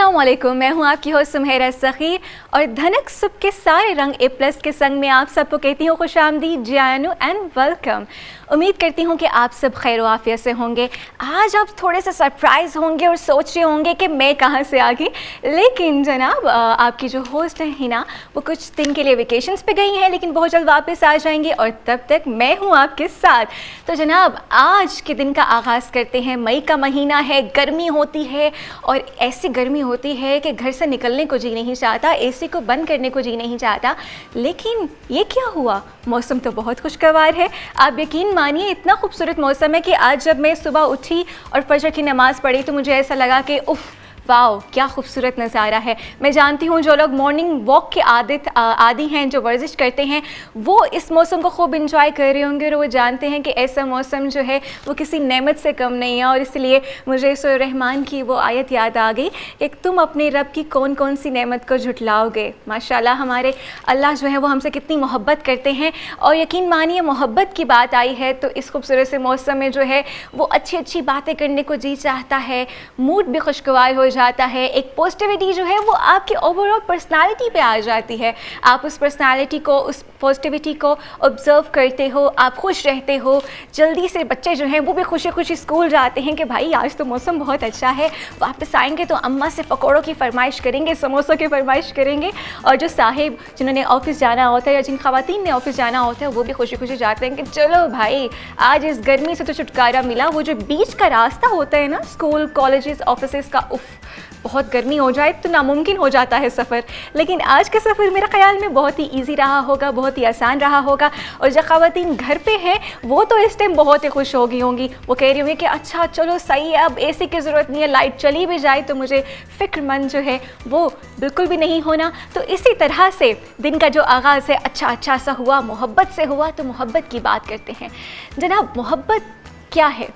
अस्सलामुअलैकुम, मैं हूँ आपकी होस्ट सुमेरा सखी और धनक सुबह के सारे रंग A+ के संग में आप सबको कहती हूँ खुशामदीद, जानू एंड वेलकम। उम्मीद करती हूँ कि आप सब खैर आफियत से होंगे। आज आप थोड़े से सरप्राइज़ होंगे और सोच रहे होंगे कि मैं कहाँ से आ गई, लेकिन जनाब आपकी जो होस्ट है हिना वो कुछ दिन के लिए वेकेशंस पे गई हैं, लेकिन बहुत जल्द वापस आ जाएंगी और तब तक मैं हूँ आपके साथ। तो जनाब आज के दिन का आगाज़ करते हैं। मई का महीना है, गर्मी होती है और ऐसी गर्मी होती है कि घर से निकलने को जी नहीं चाहता, AC को बंद करने को जी नहीं चाहता। लेकिन ये क्या हुआ, मौसम तो बहुत खुशगवार है। आप यकीन मानिए इतना खूबसूरत मौसम है कि आज जब मैं सुबह उठी और फजर की नमाज़ पढ़ी तो मुझे ऐसा लगा कि उफ़ वाओ क्या खूबसूरत नज़ारा है। मैं जानती हूँ जो लोग मॉर्निंग वॉक के आदी हैं, जो वर्जिश करते हैं, वो इस मौसम को खूब इंजॉय कर रहे होंगे और वो जानते हैं कि ऐसा मौसम जो है वो किसी नेमत से कम नहीं है। और इसलिए मुझे सूरह रहमान की वो आयत याद आ गई कि तुम अपने रब की कौन कौन सी नेमत को झुटलाओगे। माशाल्लाह हमारे अल्लाह जो है वो हमसे कितनी मोहब्बत करते हैं। और यकीन मानिए मोहब्बत की बात आई है तो इस खूबसूरत से मौसम में जो है वो अच्छी अच्छी बातें करने को जी चाहता है, मूड भी खुशगवार हो जाता है। एक पॉजिटिविटी जो है वो आपकी ओवरऑल पर्सनालिटी पे आ जाती है। आप उस पर्सनालिटी को, उस पॉजिटिविटी को ऑब्जर्व करते हो, आप खुश रहते हो। जल्दी से बच्चे जो हैं वो भी खुशी खुशी स्कूल जाते हैं कि भाई आज तो मौसम बहुत अच्छा है। वापस आएंगे तो अम्मा से पकौड़ों की फरमाइश करेंगे, समोसों की फरमाइश करेंगे। और जो साहिब जिन्होंने ऑफिस जाना होता है या जिन ख़वातीन ने ऑफिस जाना होता है वो भी खुशी खुशी जाते हैं कि चलो भाई आज इस गर्मी से तो छुटकारा मिला। वो जो बीच का रास्ता होता है ना स्कूल कॉलेजेस ऑफिस का, उफ़ बहुत गर्मी हो जाए तो नामुमकिन हो जाता है सफ़र। लेकिन आज का सफ़र मेरे ख़्याल में बहुत ही इजी रहा होगा, बहुत ही आसान रहा होगा। और जो ख़वातीन घर पे हैं वो तो इस टाइम बहुत ही खुश हो गई होंगी। वो कह रही होंगी कि अच्छा चलो सही है, अब AC की ज़रूरत नहीं है, लाइट चली भी जाए तो मुझे फ़िक्रमंद जो है वो बिल्कुल भी नहीं होना। तो इसी तरह से दिन का जो आगाज़ है अच्छा सा हुआ, मोहब्बत से हुआ। तो मोहब्बत की बात करते हैं। जनाब मोहब्बत क्या है?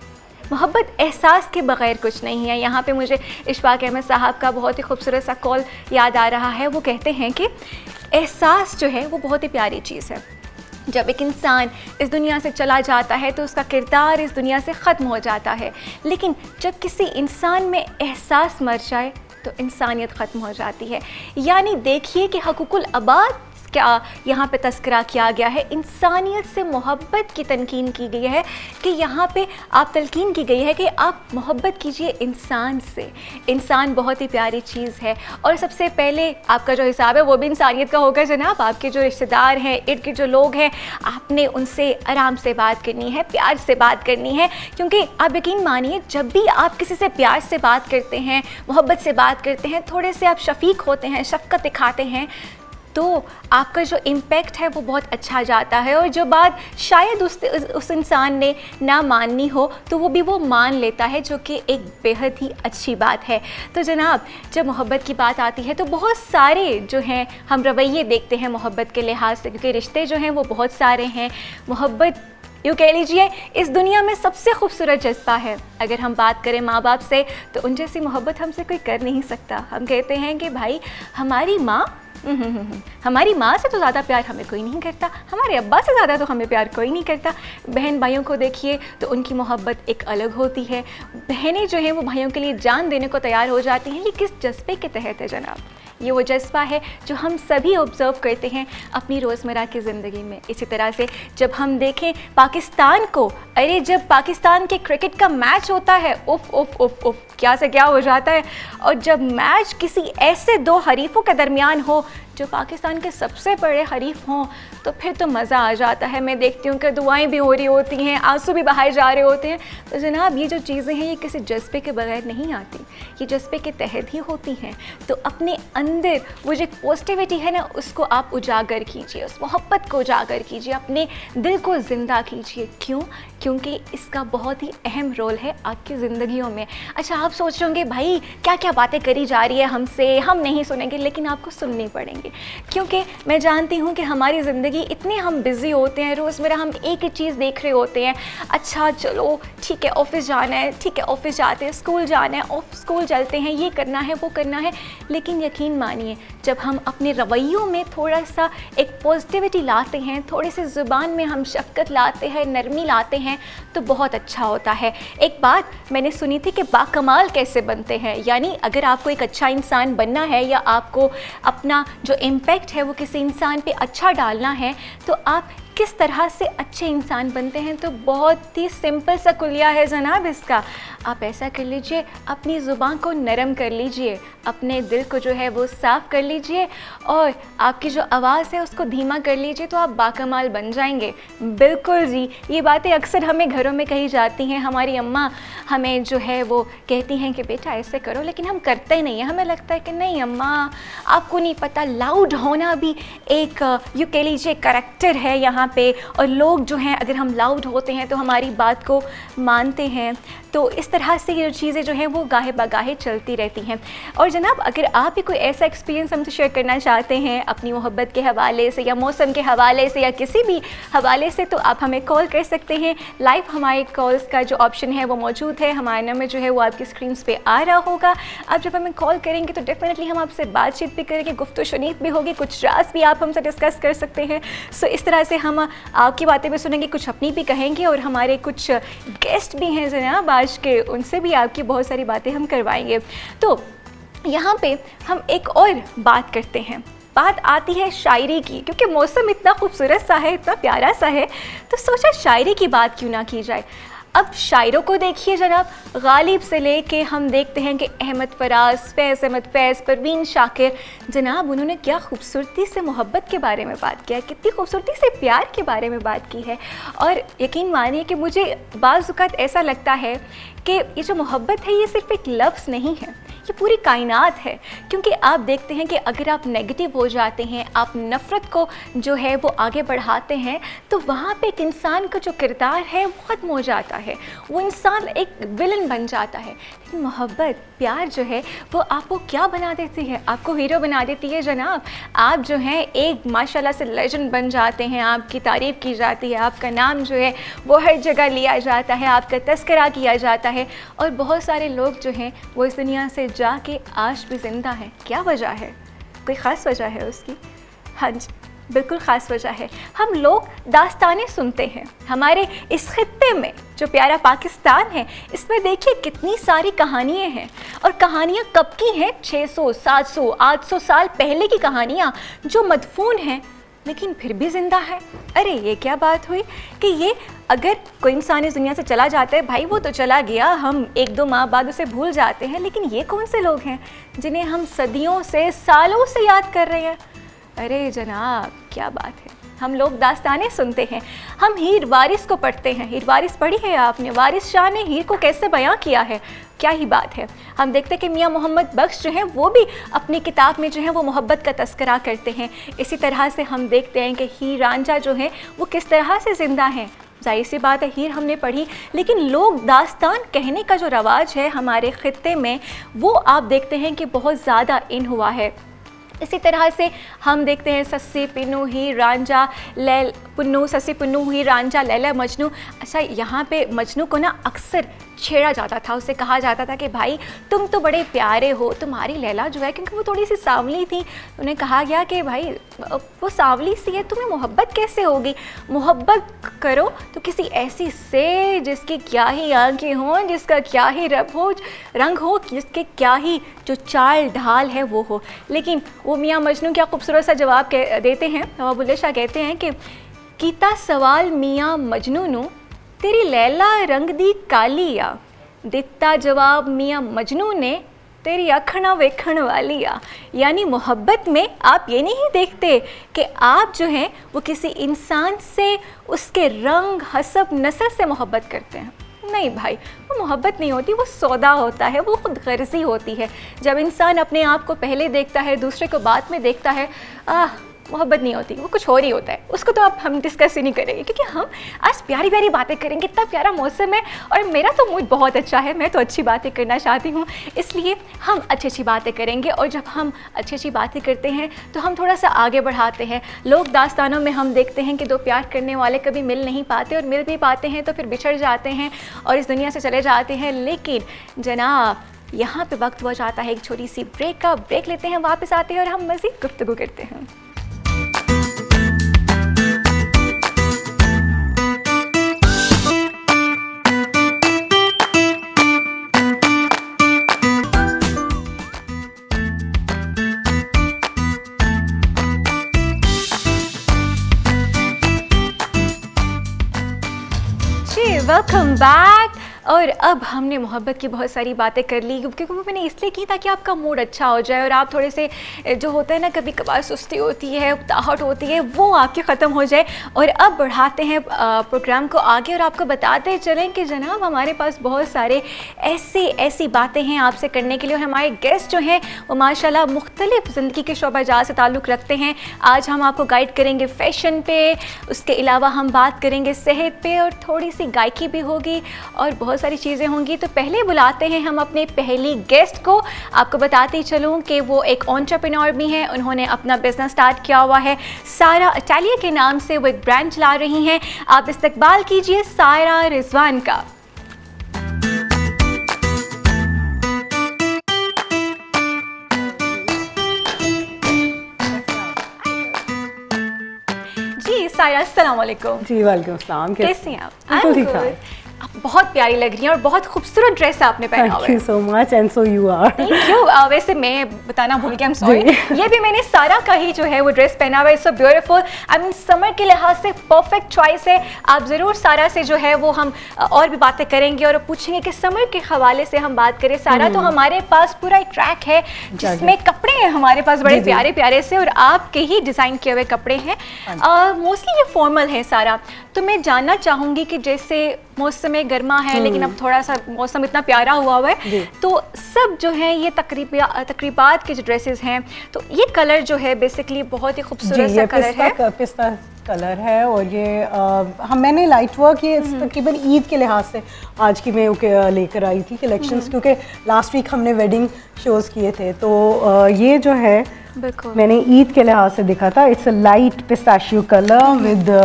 मोहब्बत एहसास के बग़ैर कुछ नहीं है। यहाँ पे मुझे इशफाक अहमद साहब का बहुत ही खूबसूरत सा कॉल याद आ रहा है। वो कहते हैं कि एहसास जो है वो बहुत ही प्यारी चीज़ है। जब एक इंसान इस दुनिया से चला जाता है तो उसका किरदार इस दुनिया से ख़त्म हो जाता है। लेकिन जब किसी इंसान में एहसास मर जाए तो इंसानियत ख़त्म हो जाती है। यानी देखिए कि हकूकुल अबाद क्या यहाँ पे तस्करा किया गया है। इंसानियत से मोहब्बत की तनकीन की गई है कि यहाँ पे आप तलकीन की गई है कि आप मोहब्बत कीजिए इंसान से। इंसान बहुत ही प्यारी चीज़ है और सबसे पहले आपका जो हिसाब है वो भी इंसानियत का होगा जनाब। आपके जो रिश्तेदार हैं, इर्द गिर्द जो लोग हैं, आपने उनसे आराम से बात करनी है, प्यार से बात करनी है। क्योंकि आप यकीन मानिए जब भी आप किसी से प्यार से बात करते हैं, मोहब्बत से बात करते हैं, थोड़े से आप शफीक होते हैं, शफ़क़त दिखाते हैं, तो आपका जो इम्पैक्ट है वो बहुत अच्छा जाता है। और जो बात शायद उस इंसान ने ना माननी हो तो वो भी वो मान लेता है, जो कि एक बेहद ही अच्छी बात है। तो जनाब जब मोहब्बत की बात आती है तो बहुत सारे जो हैं हम रवैये देखते हैं मोहब्बत के लिहाज से, क्योंकि रिश्ते जो हैं वो बहुत सारे हैं। मोहब्बत यूँ कह लीजिए इस दुनिया में सबसे खूबसूरत जज्बा है। अगर हम बात करें माँ बाप से तो उन जैसी मोहब्बत हमसे कोई कर नहीं सकता। हम कहते हैं कि भाई हमारी माँ से तो ज़्यादा प्यार हमें कोई नहीं करता, हमारे अब्बा से ज़्यादा तो हमें प्यार कोई नहीं करता। बहन भाइयों को देखिए तो उनकी मोहब्बत एक अलग होती है। बहनें जो हैं वो भाइयों के लिए जान देने को तैयार हो जाती हैं। ये किस जज्बे के तहत है जनाब? ये वो जज्बा है जो हम सभी ऑब्ज़र्व करते हैं अपनी रोज़मर्रा की ज़िंदगी में। इसी तरह से जब हम देखें पाकिस्तान को, अरे जब पाकिस्तान के क्रिकेट का मैच होता है उफ़ उफ़ उफ़ उफ़ क्या से क्या हो जाता है। और जब मैच किसी ऐसे दो हरीफ़ों के दरमियान हो जो पाकिस्तान के सबसे बड़े हरीफ हों तो फिर तो मज़ा आ जाता है। मैं देखती हूँ कि दुआएं भी हो रही होती हैं, आंसू भी बहाए जा रहे होते हैं। तो जनाब ये जो चीज़ें हैं ये किसी जज्बे के बगैर नहीं आती, ये जज्बे के तहत ही होती हैं। तो अपने अंदर वो जो पॉजिटिविटी है ना उसको आप उजागर कीजिए, उस मोहब्बत को उजागर कीजिए, अपने दिल को ज़िंदा कीजिए। क्यों? क्योंकि इसका बहुत ही अहम रोल है आपकी ज़िंदगियों में। अच्छा आप सोच रहे होंगे भाई क्या क्या बातें करी जा रही है हमसे, हम नहीं सुनेंगे, लेकिन आपको सुननी पड़ेंगी। चाहिए, क्योंकि मैं जानती हूँ कि हमारी ज़िंदगी इतने हम बिज़ी होते हैं, रोज़मर्रा हम एक ही चीज़ देख रहे होते हैं। अच्छा चलो ठीक है ऑफ़िस जाना है, ठीक है ऑफ़िस जाते हैं, स्कूल जाना है, स्कूल चलते हैं, ये करना है वो करना है। लेकिन यकीन मानिए जब हम अपने रवैयों में थोड़ा सा एक पॉजिटिविटी लाते हैं, थोड़ी सी ज़ुबान में हम शफ़क़त लाते हैं, नरमी लाते हैं, तो बहुत अच्छा होता है। एक बात मैंने सुनी थी कि बाकमाल कैसे बनते हैं, यानी अगर आपको एक अच्छा इंसान बनना है या आपको अपना जो इम्पैक्ट है वो किसी इंसान पे अच्छा डालना है, तो आप किस तरह से अच्छे इंसान बनते हैं। तो बहुत ही सिंपल सा कुलिया है जनाब इसका। आप ऐसा कर लीजिए, अपनी ज़ुबान को नरम कर लीजिए, अपने दिल को जो है वो साफ़ कर लीजिए और आपकी जो आवाज़ है उसको धीमा कर लीजिए, तो आप बाकमाल बन जाएंगे। बिल्कुल जी, ये बातें अक्सर हमें घरों में कही जाती हैं। हमारी अम्मा हमें जो है वो कहती हैं कि बेटा ऐसे करो, लेकिन हम करते ही नहीं हैं। हमें लगता है कि नहीं अम्मा आपको नहीं पता, लाउड होना भी एक यूँ कह लीजिए करैक्टर है यहाँ पे, और लोग जो हैं अगर हम लाउड होते हैं तो हमारी बात को मानते हैं। तो इस तरह से ये चीज़ें जो हैं वो गाहे बगाहे चलती रहती हैं। और जनाब अगर आप भी कोई ऐसा एक्सपीरियंस हमसे शेयर करना चाहते हैं अपनी मोहब्बत के हवाले से या मौसम के हवाले से या किसी भी हवाले से, तो आप हमें कॉल कर सकते हैं। लाइव हमारे कॉल्स का जो ऑप्शन है वो मौजूद है, हमारा नंबर जो है वो आपकी स्क्रीन पे आ रहा होगा। आप जब हमें कॉल करेंगे तो डेफिनेटली हम आपसे बातचीत भी करेंगे, गुफ्तगू शुनीत भी होगी, कुछ राज भी आप हमसे डिस्कस कर सकते हैं। सो इस तरह से हम आपकी बातें भी सुनेंगे, कुछ अपनी भी कहेंगे, और हमारे कुछ गेस्ट भी हैं जनाब आज के, उनसे भी आपकी बहुत सारी बातें हम करवाएंगे। तो यहाँ पे हम एक और बात करते हैं, बात आती है शायरी की, क्योंकि मौसम इतना खूबसूरत सा है, इतना प्यारा सा है, तो सोचा शायरी की बात क्यों ना की जाए। अब शायरों को देखिए जनाब, गालिब से लेके हम देखते हैं कि अहमद फराज, फैज़ अहमद फैज़, परवीन शाकिर, जनाब उन्होंने क्या खूबसूरती से मोहब्बत के बारे में बात किया है, कितनी खूबसूरती से प्यार के बारे में बात की है। और यकीन मानिए कि मुझे बाज़ औक़ात ऐसा लगता है कि ये जो मोहब्बत है ये सिर्फ़ एक लफ्ज़ नहीं है, ये पूरी कायनात है। क्योंकि आप देखते हैं कि अगर आप नेगेटिव हो जाते हैं, आप नफ़रत को जो है वो आगे बढ़ाते हैं, तो वहाँ पे एक इंसान का जो किरदार है वो ख़त्म हो जाता है, वो इंसान एक विलन बन जाता है। लेकिन मोहब्बत, प्यार जो है वो आपको क्या बना देती है, आपको हीरो बना देती है जनाब। आप जो हैं एक माशाल्लाह से लेजेंड बन जाते हैं, आपकी तारीफ़ की जाती है, आपका नाम जो है वो हर जगह लिया जाता है, आपका तस्करा किया जाता है, और बहुत सारे लोग जो हैं वो इस दुनिया से जाके आज भी ज़िंदा है। क्या वजह है? कोई ख़ास वजह है उसकी? हाँ जी, बिल्कुल ख़ास वजह है। हम लोग दास्तानें सुनते हैं। हमारे इस खित्ते में जो प्यारा पाकिस्तान है, इसमें देखिए कितनी सारी कहानियाँ हैं, और कहानियाँ कब की हैं? 600, 700, 800 साल पहले की कहानियाँ जो मदफून हैं लेकिन फिर भी ज़िंदा है। अरे ये क्या बात हुई कि ये अगर कोई इंसान इस दुनिया से चला जाता है, भाई वो तो चला गया, हम 1-2 माह बाद उसे भूल जाते हैं, लेकिन ये कौन से लोग हैं जिन्हें हम सदियों से, सालों से याद कर रहे हैं? अरे जनाब क्या बात है, हम लोग दास्तानें सुनते हैं, हम हीर वारिस को पढ़ते हैं। हीर वारिस पढ़ी है आपने? वारिस शाह ने हीर को कैसे बयां किया है, क्या ही बात है। हम देखते हैं कि मियाँ मोहम्मद बख्श जो हैं वो भी अपनी किताब में जो है वो मोहब्बत का तस्करा करते हैं। इसी तरह से हम देखते हैं कि हीर रांझा जो है वो किस तरह से ज़िंदा हैं। जाहिर सी बात है हीर हमने पढ़ी, लेकिन लोग दास्तान कहने का जो रवाज है हमारे खित्ते में, वो आप देखते हैं कि बहुत ज़्यादा इन हुआ है। इसी तरह से हम देखते हैं सस्सी पिन्नू हीर रांझा, लैल पुन्नू, सस्सी पुन्नू हीर रांझा, लैला मजनू। अच्छा, यहाँ पे मजनू को ना अक्सर छेड़ा जाता था, उसे कहा जाता था कि भाई तुम तो बड़े प्यारे हो, तुम्हारी लैला जो है, क्योंकि वो थोड़ी सी सांवली थी, उन्हें कहा गया कि भाई वो सांवली सी है, तुम्हें मोहब्बत कैसे होगी? मोहब्बत करो तो किसी ऐसी से जिसकी क्या ही आंखें हों, जिसका क्या ही रंग हो, जिसके क्या ही जो चाल ढाल है वो हो। लेकिन वो मियाँ मजनू क्या खूबसूरत सा जवाब देते हैं। नवाब बुल्ले शाह कहते हैं कि कीता सवाल मियाँ मजनू नू, तेरी लैला रंग दी काली आ, दिता जवाब मियाँ मजनू ने, तेरी अखना वेखण वाली आ। यानी मोहब्बत में आप ये नहीं देखते कि आप जो हैं वो किसी इंसान से उसके रंग, हसब, नस्ल से मोहब्बत करते हैं। नहीं भाई, वो मोहब्बत नहीं होती, वो सौदा होता है, वो खुद गर्जी होती है। जब इंसान अपने आप को पहले देखता है, दूसरे को बाद में देखता है, मोहब्बत नहीं होती, वो कुछ और ही होता है, उसको तो अब हम डिस्कस ही नहीं करेंगे, क्योंकि हम आज प्यारी प्यारी बातें करेंगे। इतना प्यारा मौसम है और मेरा तो मूड बहुत अच्छा है, मैं तो अच्छी बातें करना चाहती हूँ, इसलिए हम अच्छी अच्छी बातें करेंगे। और जब हम अच्छी अच्छी बातें करते हैं तो हम थोड़ा सा आगे बढ़ाते हैं। लोक दास्तानों में हम देखते हैं कि दो प्यार करने वाले कभी मिल नहीं पाते, और मिल भी पाते हैं तो फिर बिछड़ जाते हैं और इस दुनिया से चले जाते हैं। लेकिन जनाब यहाँ पे वक्त हो जाता है एक छोटी सी ब्रेक का। ब्रेक लेते हैं, वापस आते हैं और हम मज़ीद गुफ्तगू करते हैं। जी वेलकम बैक। और अब हमने मोहब्बत की बहुत सारी बातें कर ली, क्योंकि वो मैंने इसलिए की ताकि आपका मूड अच्छा हो जाए और आप थोड़े से जो होता है ना कभी कभार सुस्ती होती है, उकताहट होती है, वो आपकी ख़त्म हो जाए। और अब बढ़ाते हैं प्रोग्राम को आगे और आपको बताते चलें कि जनाब हमारे पास बहुत सारे ऐसी बातें हैं आपसे करने के लिए। और हमारे गेस्ट जो हैं वो माशाल्लाह मुख्तलिफ ज़िंदगी के शोबा से ताल्लुक़ रखते हैं। आज हम आपको गाइड करेंगे फ़ैशन पे, उसके अलावा हम बात करेंगे सेहत पे, और थोड़ी सी गायकी भी होगी और बहुत सारी चीज़ें होंगी। तो पहले बुलाते हैं हम अपने पहली गेस्ट को। आपको बताती चलूँ कि वो एक एंटरप्रेन्योर भी हैं, उन्होंने अपना बिजनेस स्टार्ट किया हुआ है। सायरा इटालिया के नाम से वो एक ब्रांड चला रही हैं। आप इस्तकबाल कीजिए सायरा रिजवान का। जी सायरा, अस्सलाम वालेकुम। जी वालेकुम अस्सलाम। कैसे हैं आप? बिल्कुल ठीक ठाक। आप बहुत प्यारी लग रही हैं और बहुत खूबसूरत ड्रेस आपने पहना हुआ है। Thank you so much and so you are. Thank you. वैसे मैं बताना भूल गया, आई एम सॉरी। ये भी मैंने सारा का ही जो है वो ड्रेस पहना हुआ है। So beautiful. I mean summer के लिहाज से परफेक्ट चॉइस है। आप ज़रूर सारा से जो है वो हम और भी बातें करेंगे और पूछेंगे कि समर के हवाले से हम बात करें। सारा तो हमारे पास पूरा एक ट्रैक है जिसमें कपड़े हैं हमारे पास बड़े प्यारे प्यारे से, और आपके ही डिज़ाइन किए हुए कपड़े हैं। मोस्टली ये फॉर्मल है सारा। तो मैं जानना चाहूँगी कि जैसे मौसम गर्मा है लेकिन अब थोड़ा सा मौसम इतना प्यारा हुआ है, तो सब जो है ये तकरीबात के जो ड्रेसेस हैं, तो ये कलर जो है बेसिकली बहुत ही खूबसूरत सा कलर है, पिस्ता कलर है। और ये मैंने लाइट वर्क ये तकरीबन ईद के लिहाज से आज की मैं लेकर आई थी कलेक्शंस, क्योंकि लास्ट वीक हमने वेडिंग शोज किए थे। तो ये जो है मैंने ईद के लिहाज से देखा था। It's a light pistachio colour with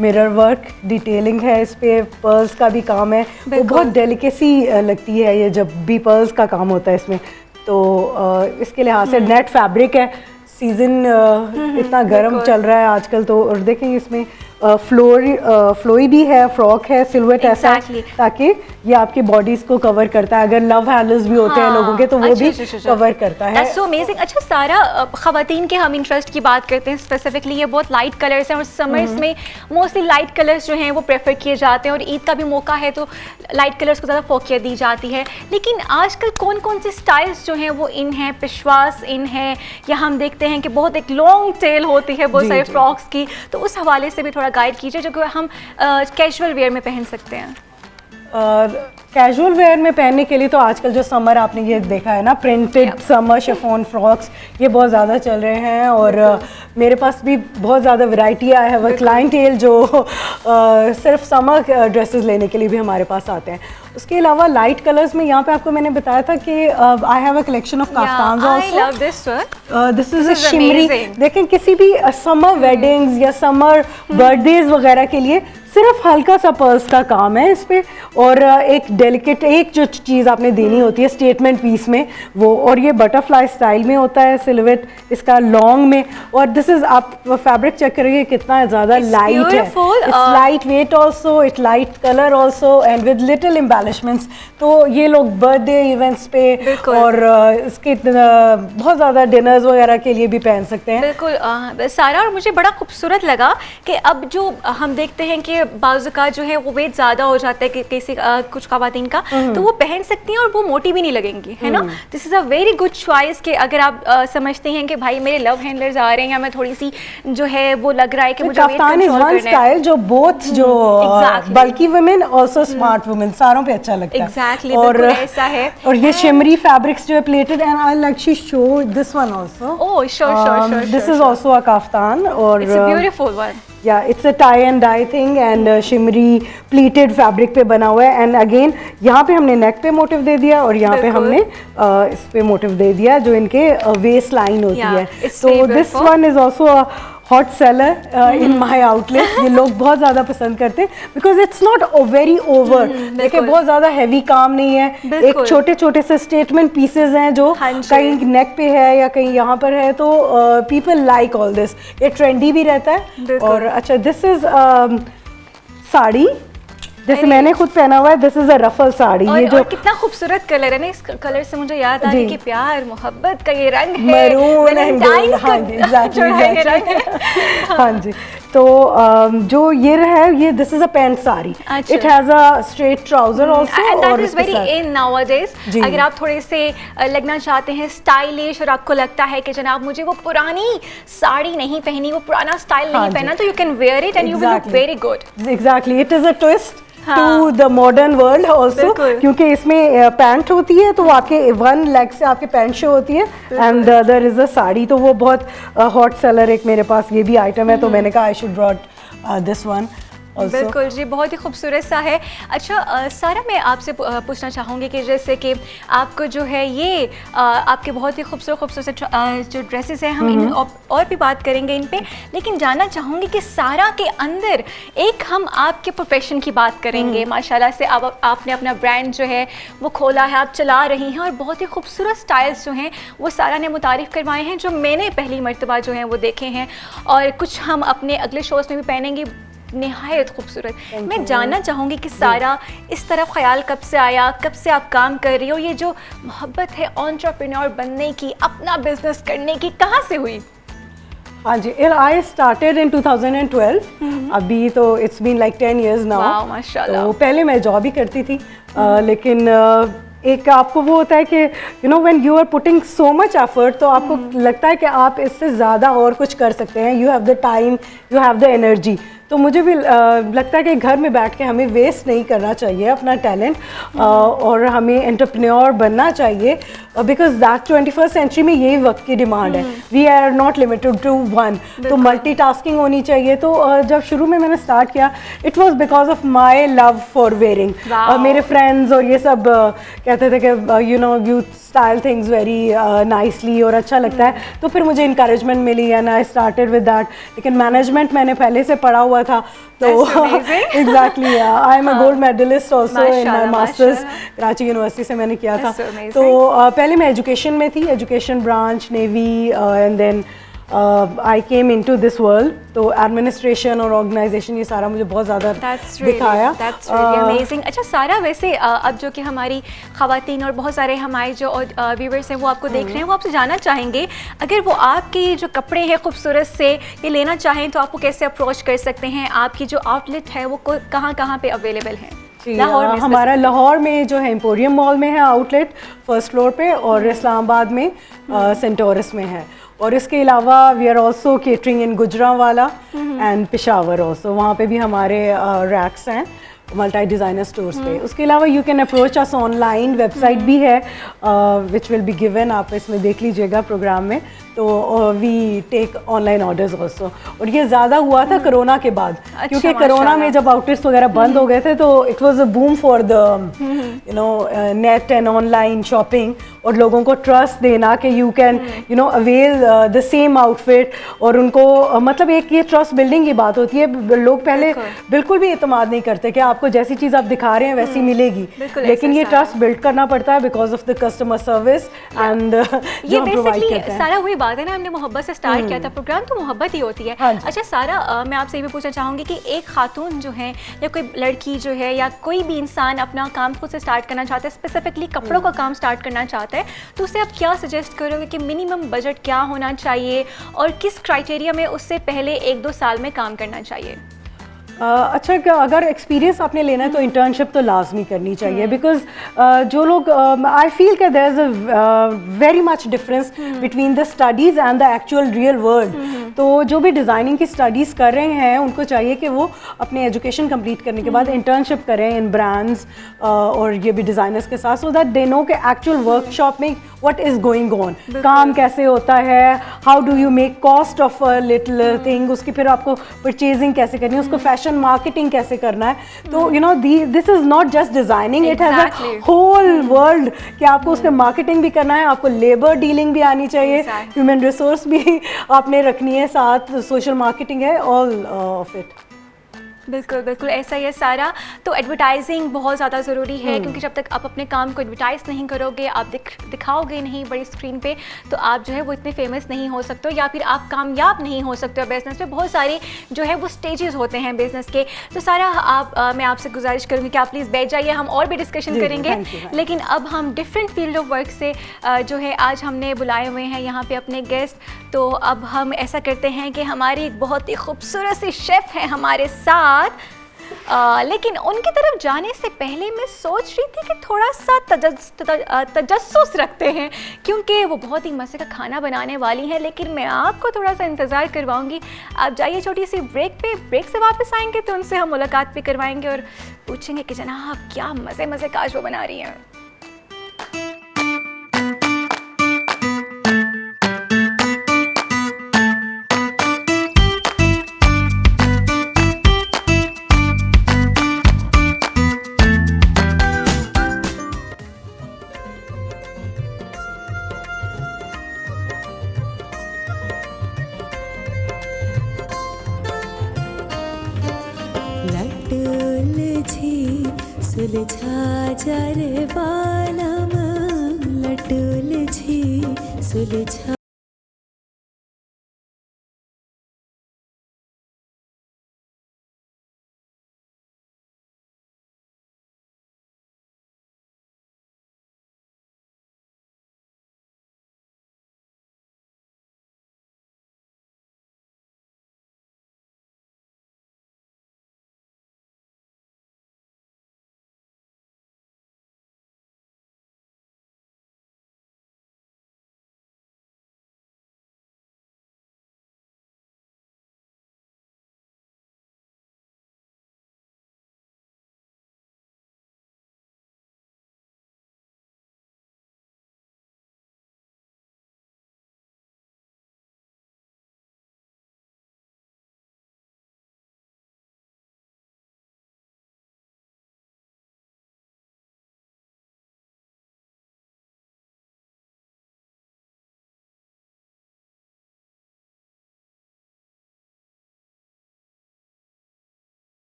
mirror work detailing है, इस पे पर्ल्स का भी काम है। वो बहुत डेलिकेसी लगती है ये जब भी पर्ल्स का काम होता है इसमें। तो इसके लिहाज से नेट फैब्रिक है। सीज़न इतना गर्म चल रहा है आजकल, तो और देखेंगे इसमें फ्लोई भी है, फ्रॉक है, सिलवेट ऐसा ताकि ये आपकी बॉडीज को कवर करता है। अगर लव हैंडल्स भी होते हैं लोगों के तो वो भी कवर करता है। So amazing. अच्छा सारा, ख़वातीन के हम इंटरेस्ट की बात करते हैं स्पेसिफिकली, ये बहुत लाइट कलर्स हैं और समर्स में मोस्टली लाइट कलर्स जो हैं वो प्रेफर किए जाते हैं, और ईद का भी मौका है तो लाइट कलर्स को ज़्यादा फोकियत दी जाती है। लेकिन आजकल कौन कौन से स्टाइल्स जो हैं वो इन हैं, पिशवास इन है, या हम देखते हैं कि बहुत एक लॉन्ग टेल होती है बहुत सारे फ्रॉक्स की, तो उस हवाले से भी थोड़ा गाइड कीजिए जो कि हम कैजुअल वेयर में पहन सकते हैं। कैजुअल वेयर में पहनने के लिए तो आजकल जो समर आपने ये देखा है ना, प्रिंटेड समर शिफॉन फ्रॉक्स ये बहुत ज़्यादा चल रहे हैं। और मेरे पास भी बहुत ज़्यादा वैरायटी आई है। वह क्लाइंटेल जो सिर्फ समर ड्रेसेस लेने के लिए भी हमारे पास आते हैं। उसके अलावा लाइट कलर्स में यहाँ पे आपको मैंने बताया था कि I have a collection of kaftans also. This is a shimmery. देखें किसी भी समर वेडिंग्स या समर बर्थडेज वगैरह के लिए सिर्फ हल्का सा पर्स का काम है इस पे, और एक डेलिकेट एक जो चीज़ आपने देनी होती है स्टेटमेंट पीस में वो, और ये बटरफ्लाई स्टाइल में होता है, सिलवेट इसका लॉन्ग में। और दिस इज आप फैब्रिक चेक करेंगे कितना ज़्यादा लाइट है। Its light weight also, it light colour also and with little embellishments. तो ये लोग बर्थडे इवेंट्स पे और इसके बहुत ज़्यादा डिनर्स वगैरह के लिए भी पहन सकते हैं। बिल्कुल सारा, और मुझे बड़ा खूबसूरत लगा कि अब जो हम देखते हैं कि बाज़ का जो है वो वेट ज़्यादा हो जाता है कि किसी कुछ ख़वातीन का, तो वो पहन सकती हैं और वो मोटी भी नहीं लगेंगी, है ना। This is a very good choice कि अगर आप समझते हैं कि भाई मेरे लव हैंडलर्स आ रहे हैं या मैं थोड़ी सी जो है वो लग रहा है कि मुझे वेट कफ्तान इज वन स्टाइल जो बोथ जो बल्की वुमेन आल्सो स्मार्ट वुमेन सारों पे अच्छा लगता है। एग्जैक्टली, और ऐसा है। और ये शिमरी फैब्रिक्स जो है pleated, and I like she show this one also. Oh sure, this is also a kaftan, और it's a beautiful one. Yeah, it's a tie and dye thing and shimmery pleated fabric पे बना हुआ है, and again यहाँ पे हमने neck पे motive दे दिया और यहाँ पे हमने इस पे मोटिव दे दिया जो इनके वेस्ट लाइन होती है। तो this one is also a hot seller in my outlet. ये लोग बहुत ज़्यादा पसंद करते हैं because it's not very over, देखिए बहुत ज़्यादा हैवी काम नहीं है, एक छोटे छोटे से स्टेटमेंट पीसेज हैं जो कहीं नेक पे है या कहीं यहाँ पर है, तो पीपल लाइक ऑल दिस, ये ट्रेंडी भी रहता है। और अच्छा, दिस इज साड़ी, जैसे मैंने खुद पहना हुआ है, this is a ruffle sari. और, ये जो कितना खूबसूरत कलर है ना, इस कलर से मुझे याद आ रहा है कि प्यार मोहब्बत का ये रंग है, मरून एंड गोल्ड। हाँ जी, एग्जैक्टली। हाँ जी, तो जो ये है, ये this is a pant sari, it has a straight trouser also, and that is very in nowadays. अगर आप थोड़े से लगना चाहते हैं स्टाइलिश और आपको लगता है कि जनाब मुझे वो पुरानी साड़ी नहीं पहनी, वो पुराना स्टाइल नहीं पहना, तो you can wear it and you will look very good. Exactly, it is a twist to the modern world also, क्योंकि इसमें पैंट होती है तो आपके वन लेग से आपके पैंट शो होती है, and the other is a sari. तो वो बहुत हॉट सेलर, एक मेरे पास ये भी आइटम है, तो मैंने कहा I should brought this one. बिल्कुल जी, बहुत ही खूबसूरत सा है। अच्छा सारा, मैं आपसे पूछना चाहूँगी कि जैसे कि आपको जो है ये आपके बहुत ही खूबसूरत जो ड्रेसेस हैं, हम इन और भी बात करेंगे इन पे, लेकिन जानना चाहूँगी कि सारा के अंदर एक हम आपके प्रोफेशन की बात करेंगे। माशाल्लाह से आपने अपना ब्रांड जो है वो खोला है, आप चला रही हैं, और बहुत ही खूबसूरत स्टाइल्स जो हैं वो सारा ने मुतारिफ़ करवाए हैं, जो मैंने पहली मर्तबा जो हैं वो देखे हैं, और कुछ हम अपने अगले शोज़ में भी पहनेंगे, निहायत खूबसूरत। मैं जानना चाहूँगी कि सारा इस तरफ ख्याल कब से आया, कब से आप काम कर रही हो, ये जो मोहब्बत है एंटरप्रेन्योर बनने की, अपना बिजनेस करने की, कहाँ से हुई? हाँ जी, आई स्टार्टेड इन 2012, अभी तो it's been like 10 years now. माशाल्लाह। तो पहले मैं जॉब ही करती थी, लेकिन एक आपको वो होता है कि you know when you are putting so much effort, तो आपको लगता है कि आप इससे ज़्यादा और कुछ कर सकते हैं, you have the time, you have the energy. तो मुझे भी लगता है कि घर में बैठ के हमें वेस्ट नहीं करना चाहिए अपना टैलेंट, और हमें एंटरप्रेन्योर बनना चाहिए, बिकॉज दैट 21st सेंचुरी में यही वक्त की डिमांड है। We are not limited to one, तो मल्टीटास्किंग होनी चाहिए। तो जब शुरू में मैंने स्टार्ट किया, it was because of my love for wearing. मेरे फ्रेंड्स और ये सब कहते थे कि you know you style things very nicely, और अच्छा लगता है, तो फिर मुझे इंकरेजमेंट मिली and I started with that. लेकिन मैनेजमेंट मैंने पहले से पढ़ा हुआ था, तो exactly I am a gold medallist also in my masters, Karachi university से मैंने किया था। तो पहले मैं एजुकेशन में थी, education branch, navy, and then I came into this world. तो एडमिनिस्ट्रेशन और ऑर्गेनाइजेशन, ये सारा मुझे बहुत ज़्यादा दिखाया। That's really amazing। अच्छा सारा, वैसे अब जो कि हमारी ख़वातीन और बहुत सारे हमारे जो व्यूवर्स हैं वो आपको देख रहे हैं, वो आपसे जानना चाहेंगे, अगर वो आपके जो कपड़े हैं खूबसूरत से ये लेना चाहें तो आपको कैसे अप्रोच कर सकते हैं? आपकी जो आउटलेट है वो कहाँ पे अवेलेबल है? लाहौर में, हमारा लाहौर में जो है एम्पोरियम मॉल में है आउटलेट, फर्स्ट फ्लोर पे, और इस्लामाबाद में सेंटोरस में है। और इसके अलावा we are also catering in Gujranwala and Peshawar also, वहाँ पे भी हमारे रैक्स हैं मल्टी डिज़ाइनर स्टोर्स पे। उसके अलावा you can approach us online, website भी है विच विल बी गिवन, आप इसमें देख लीजिएगा प्रोग्राम में। तो we take online orders also, और ये ज़्यादा हुआ था कोरोना के बाद, क्योंकि कोरोना में जब आउटलेट्स वगैरह बंद हो गए थे, तो it was a boom for the you know net and online shopping, और लोगों को ट्रस्ट देना कि you can you know avail the same outfit, और उनको मतलब एक ये ट्रस्ट बिल्डिंग की बात होती है। लोग पहले बिल्कुल भी एतमाद नहीं करते कि आपको जैसी चीज़ आप दिखा रहे हैं वैसी मिलेगी, लेकिन ये ट्रस्ट बिल्ड करना पड़ता है because of the customer service and ये बेसिकली सारा वही बात है ना, हमने मोहब्बत से स्टार्ट किया था प्रोग्राम, तो मोहब्बत ही होती है। अच्छा सारा, मैं आपसे ये भी पूछना चाहूँगी कि एक खातून जो है या कोई लड़की जो है या कोई भी इंसान अपना काम खुद से स्टार्ट करना चाहता है, स्पेसिफिकली कपड़ों का काम स्टार्ट करना चाहता है, तो उसे आप क्या सजेस्ट करोगे कि मिनिमम बजट क्या होना चाहिए और किस क्राइटेरिया में उससे पहले 1-2 साल में काम करना चाहिए? अच्छा, क्या अगर एक्सपीरियंस आपने लेना है तो इंटर्नशिप तो लाजमी करनी चाहिए, बिकॉज जो लोग आई फील कि there is a very much difference between the studies and the actual real world. तो जो भी डिज़ाइनिंग की स्टडीज़ कर रहे हैं उनको चाहिए कि वो अपने एजुकेशन कंप्लीट करने के बाद इंटर्नशिप करें इन ब्रांड्स और ये भी डिज़ाइनर्स के साथ, सो दैट दे नो कि एक्चुअल वर्कशॉप में व्हाट इज़ गोइंग ऑन, काम कैसे होता है, how do you make cost of a little thing, उसकी फिर आपको परचेजिंग कैसे करनी है, उसको फैशन मार्केटिंग कैसे करना है। तो you know this is not just designing, it has a whole world कि आपको उसमें मार्केटिंग भी करना है, आपको लेबर डीलिंग भी आनी चाहिए, ह्यूमन रिसोर्स भी आपने रखनी है, साथ सोशल मार्केटिंग है, ऑल ऑफ इट। बिल्कुल बिल्कुल ऐसा ही है सारा। तो एडवर्टाइजिंग बहुत ज़्यादा ज़रूरी है, क्योंकि जब तक आप अपने काम को एडवर्टाइज़ नहीं करोगे, आप दिखाओगे नहीं बड़ी स्क्रीन पे, तो आप जो है वो इतने फेमस नहीं हो सकते हो, या फिर आप कामयाब नहीं हो सकते हो बिज़नेस में। बहुत सारे जो है वो स्टेजेस होते हैं बिज़नेस के। तो सारा मैं आपसे गुजारिश करूँगी कि आप प्लीज़ बैठ जाइए, हम और भी डिस्कशन करेंगे। लेकिन अब हम डिफरेंट फील्ड ऑफ वर्क से जो है आज हमने बुलाए हुए हैं यहाँ पे अपने गेस्ट। तो अब हम ऐसा करते हैं कि हमारी एक बहुत ही खूबसूरत सी शेफ़ है हमारे साथ, लेकिन उनकी तरफ जाने से पहले मैं सोच रही थी कि थोड़ा सा तजस्सुस रखते हैं, क्योंकि वो बहुत ही मज़े का खाना बनाने वाली हैं। लेकिन मैं आपको थोड़ा सा इंतज़ार करवाऊंगी, आप जाइए छोटी सी ब्रेक पे, ब्रेक से वापस आएंगे तो उनसे हम मुलाकात भी करवाएंगे और पूछेंगे कि जनाब क्या मज़े का आज वो बना रही हैं। लटोल झी सुलझा जर बालम, लटोल झी सुलझा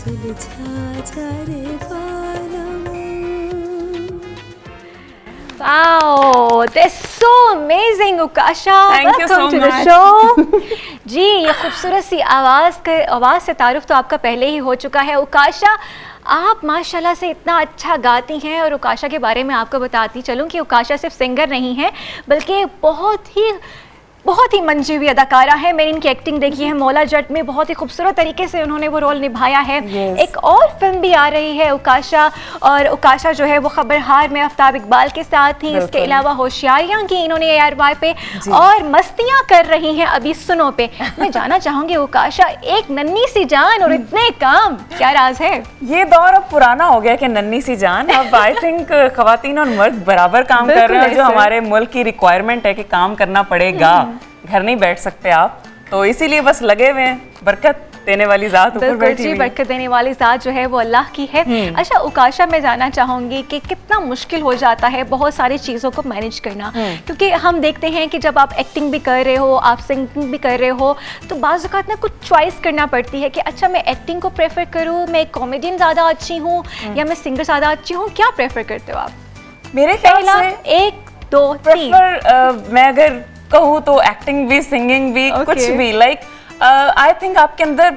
सुलझा जा रे बालम। Wow, that's so amazing, Ukasha. Thank you Welcome so to the much. show. जी, ये खूबसूरत सी आवाज़ से तारुफ तो आपका पहले ही हो चुका है। उकाशा, आप माशाल्लाह से इतना अच्छा गाती हैं, और उकाशा के बारे में आपको बताती चलूँ कि उकाशा सिर्फ सिंगर नहीं है, बल्कि बहुत ही मंजी हुई अदाकारा है। मैंने इनकी एक्टिंग देखी है मौला जट में, बहुत ही खूबसूरत तरीके से उन्होंने वो रोल निभाया है। एक और फिल्म भी आ रही है उकाशा, और उकाशा जो है वो खबरहार में आफ्ताब इकबाल के साथ थी। इसके अलावा होशियारियाँ की इन्होंने ARY पे, और मस्तियाँ कर रही हैं अभी सुनो पे। मैं जानना चाहूँगी उकाशा, एक नन्ही सी जान और इतने काम, क्या राज है? ये दौर अब पुराना हो गया कि नन्ही सी जान, अब आई थिंक खवातीन और मर्द बराबर काम कर रहे हैं। जो हमारे मुल्क की रिक्वायरमेंट है कि काम करना पड़ेगा, घर नहीं बैठ सकते आप, तो इसीलिए बस लगे हुए हैं। बरकत देने वाली जात ऊपर बैठी हुई है। बरकत देने वाली जात जो है वो अल्लाह की है। अच्छा उकाशा, मैं जानना चाहूँगी कि कितना मुश्किल हो जाता है बहुत सारी चीज़ों को मैनेज करना, क्योंकि हम देखते हैं कि जब आप एक्टिंग भी कर रहे हो, आप सिंगिंग भी कर रहे हो, तो बाज़ औक़ात ना कुछ चॉइस करना पड़ती है कि अच्छा मैं एक्टिंग को प्रेफर करूँ, मैं कॉमेडियन ज़्यादा अच्छी हूँ या मैं सिंगर ज़्यादा अच्छी हूँ, क्या प्रेफर करते हो आप? मेरे ख्याल से 1 2 3 मैं अगर कहूँ तो एक्टिंग भी, सिंगिंग भी, कुछ भी, लाइक आई थिंक आपके अंदर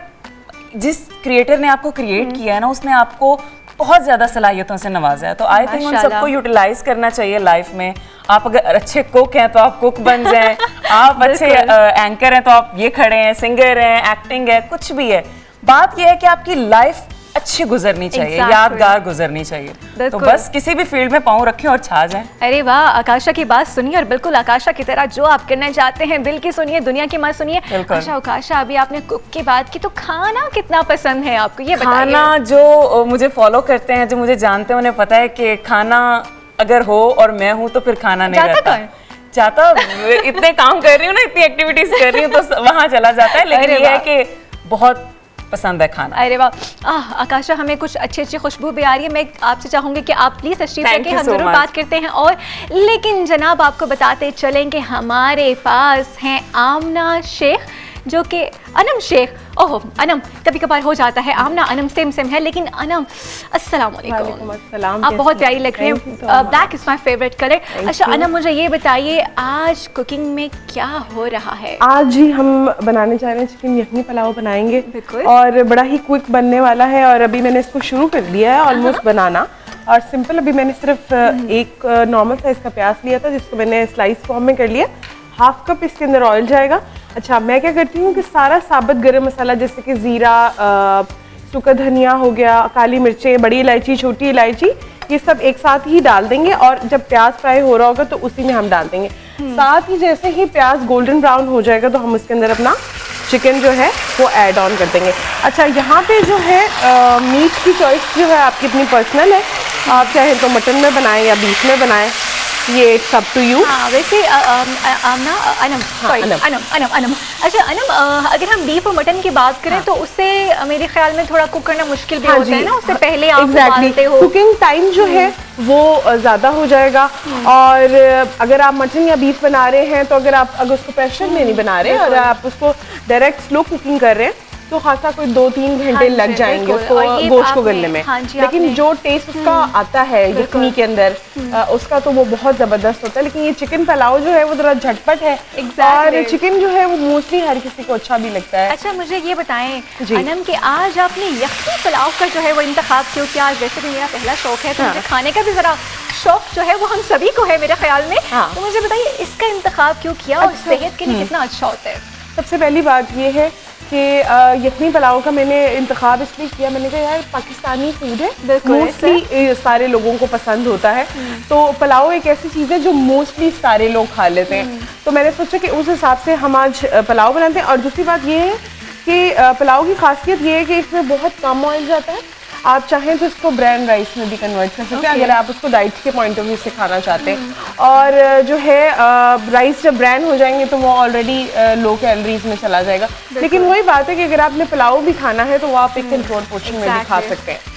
जिस क्रिएटर ने आपको क्रिएट किया है ना, उसने आपको बहुत ज़्यादा सलाहियतों से नवाजा है, तो आई थिंक उन सबको यूटिलाइज करना चाहिए लाइफ में। आप अगर अच्छे कुक हैं तो आप कुक बन जाएं, आप अच्छे एंकर हैं तो आप ये खड़े हैं, सिंगर हैं, एक्टिंग है, कुछ भी है। बात यह है कि आपकी लाइफ अच्छी गुजरनी चाहिए, यादगार गुजरनी चाहिए, तो बस किसी भी फील्ड में पाँव रखें और छा जाएं। अरे वाह, आकाशा की बात सुनिए, और बिल्कुल आकाशा की तरह जो आप करना चाहते हैं दिल की सुनिए, दुनिया की मत सुनिए। अच्छा आकाशा, अभी आपने कुक की बात की, तो खाना कितना पसंद है आपको, ये बताइए। खाना, जो मुझे फॉलो करते हैं, जो मुझे जानते हैं, उन्हें पता है कि खाना अगर हो और मैं हूँ तो फिर खाना नहीं रहता। जाता इतने काम कर रही हूँ ना, इतनी एक्टिविटीज कर रही हूँ, तो वहाँ चला जाता है। लेकिन ये है कि बहुत पसंद है खाना। अरे वाह, आकाशा, हमें कुछ अच्छी अच्छी खुशबू भी आ रही है। मैं आपसे चाहूंगी कि आप प्लीज तशरीफ रखें, हम जरूर बात करते हैं। और लेकिन जनाब, आपको बताते चलें कि हमारे पास हैं आमना शेख, जो कि अनम शेख, ओह अनम कभी कभार हो जाता है, आमना अनम सेम है, लेकिन अनम अस्सलाम वालेकुम। आप बहुत प्यारी लग रही हैं, black is my favourite colour. अच्छा अनम, मुझे ये बताइए आज कुकिंग में क्या हो रहा है? आज ही हम बनाने जा रहे हैं चिकन यखनी पुलाव बनाएंगे, बिल्कुल, और बड़ा ही क्विक बनने वाला है। और अभी मैंने इसको शुरू कर दिया है ऑलमोस्ट बनाना, और सिंपल अभी मैंने सिर्फ एक नॉर्मल साइज का प्याज लिया था, जिसको मैंने स्लाइस फॉर्म में कर लिया। हाफ कप इसके अंदर ऑयल जाएगा। अच्छा, मैं क्या करती हूँ कि सारा साबुत गरम मसाला, जैसे कि ज़ीरा, सूखा धनिया हो गया, काली मिर्चें, बड़ी इलायची, छोटी इलायची, ये सब एक साथ ही डाल देंगे, और जब प्याज फ्राई हो रहा होगा तो उसी में हम डाल देंगे। साथ ही जैसे ही प्याज गोल्डन ब्राउन हो जाएगा तो हम उसके अंदर अपना चिकन जो है वो ऐड ऑन कर देंगे। अच्छा, यहाँ पे जो है मीट की चॉइस जो है आपकी अपनी पर्सनल है, आप चाहे तो मटन में बनाएं या बीफ में बनाएं, ये इट्स अप टू यू। वैसे आमना अनम, सॉरी अनम, अच्छा अनम, अगर हम बीफ और मटन की बात करें तो उससे मेरे ख्याल में थोड़ा कुक करना मुश्किल भी होता है ना, उससे पहले आप उबालते हो, कुकिंग टाइम जो है वो ज़्यादा हो जाएगा। और अगर आप मटन या बीफ बना रहे हैं तो अगर उसको प्रेशर में नहीं बना रहे और आप उसको डायरेक्ट स्लो कुकिंग कर रहे हैं तो खासा कोई 2-3 घंटे लग जाएंगे उसको गोश्त को गलने में। लेकिन जो टेस्ट उसका आता है यखनी के अंदर उसका तो वो बहुत ज़बरदस्त होता है। लेकिन ये चिकन पुलाव जो है वो ज़रा झटपट है, और चिकन जो है वो मोस्टली हर किसी को अच्छा भी लगता है। अच्छा, मुझे ये बताएं अनम कि आज आपने यखनी पुलाव का जो है वो इंतखाब क्यों किया? आज वैसे भी मेरा पहला शौक है, तो मुझे खाने का भी ज़रा शौक जो है वो हम सभी को है मेरे ख्याल में। तो मुझे बताइए इसका इंतखाब क्यों किया और सेहत के लिए कितना अच्छा होता है? सबसे पहली बात ये है कि यखनी पुलाव का मैंने इंतखाब इसलिए किया, मैंने कहा यार पाकिस्तानी फूड है, मोस्टली सारे लोगों को पसंद होता है, तो पुलाव एक ऐसी चीज़ है जो मोस्टली सारे लोग खा लेते हैं, तो मैंने सोचा कि उस हिसाब से हम आज पुलाव बनाते हैं। और दूसरी बात ये है कि पुलाव की खासियत ये है कि इसमें बहुत कम ऑयल जाता है। आप चाहें तो इसको ब्राउन राइस में भी कन्वर्ट कर सकते हैं अगर आप उसको डाइट के पॉइंट ऑफ व्यू से खाना चाहते हैं। और जो है राइस जब ब्राउन हो जाएंगे तो वो ऑलरेडी लो कैलोरीज में चला जाएगा। लेकिन वही बात है कि अगर आपने पुलाव भी खाना है तो वो आप एक कंट्रोल पोर्शन में भी खा सकते हैं।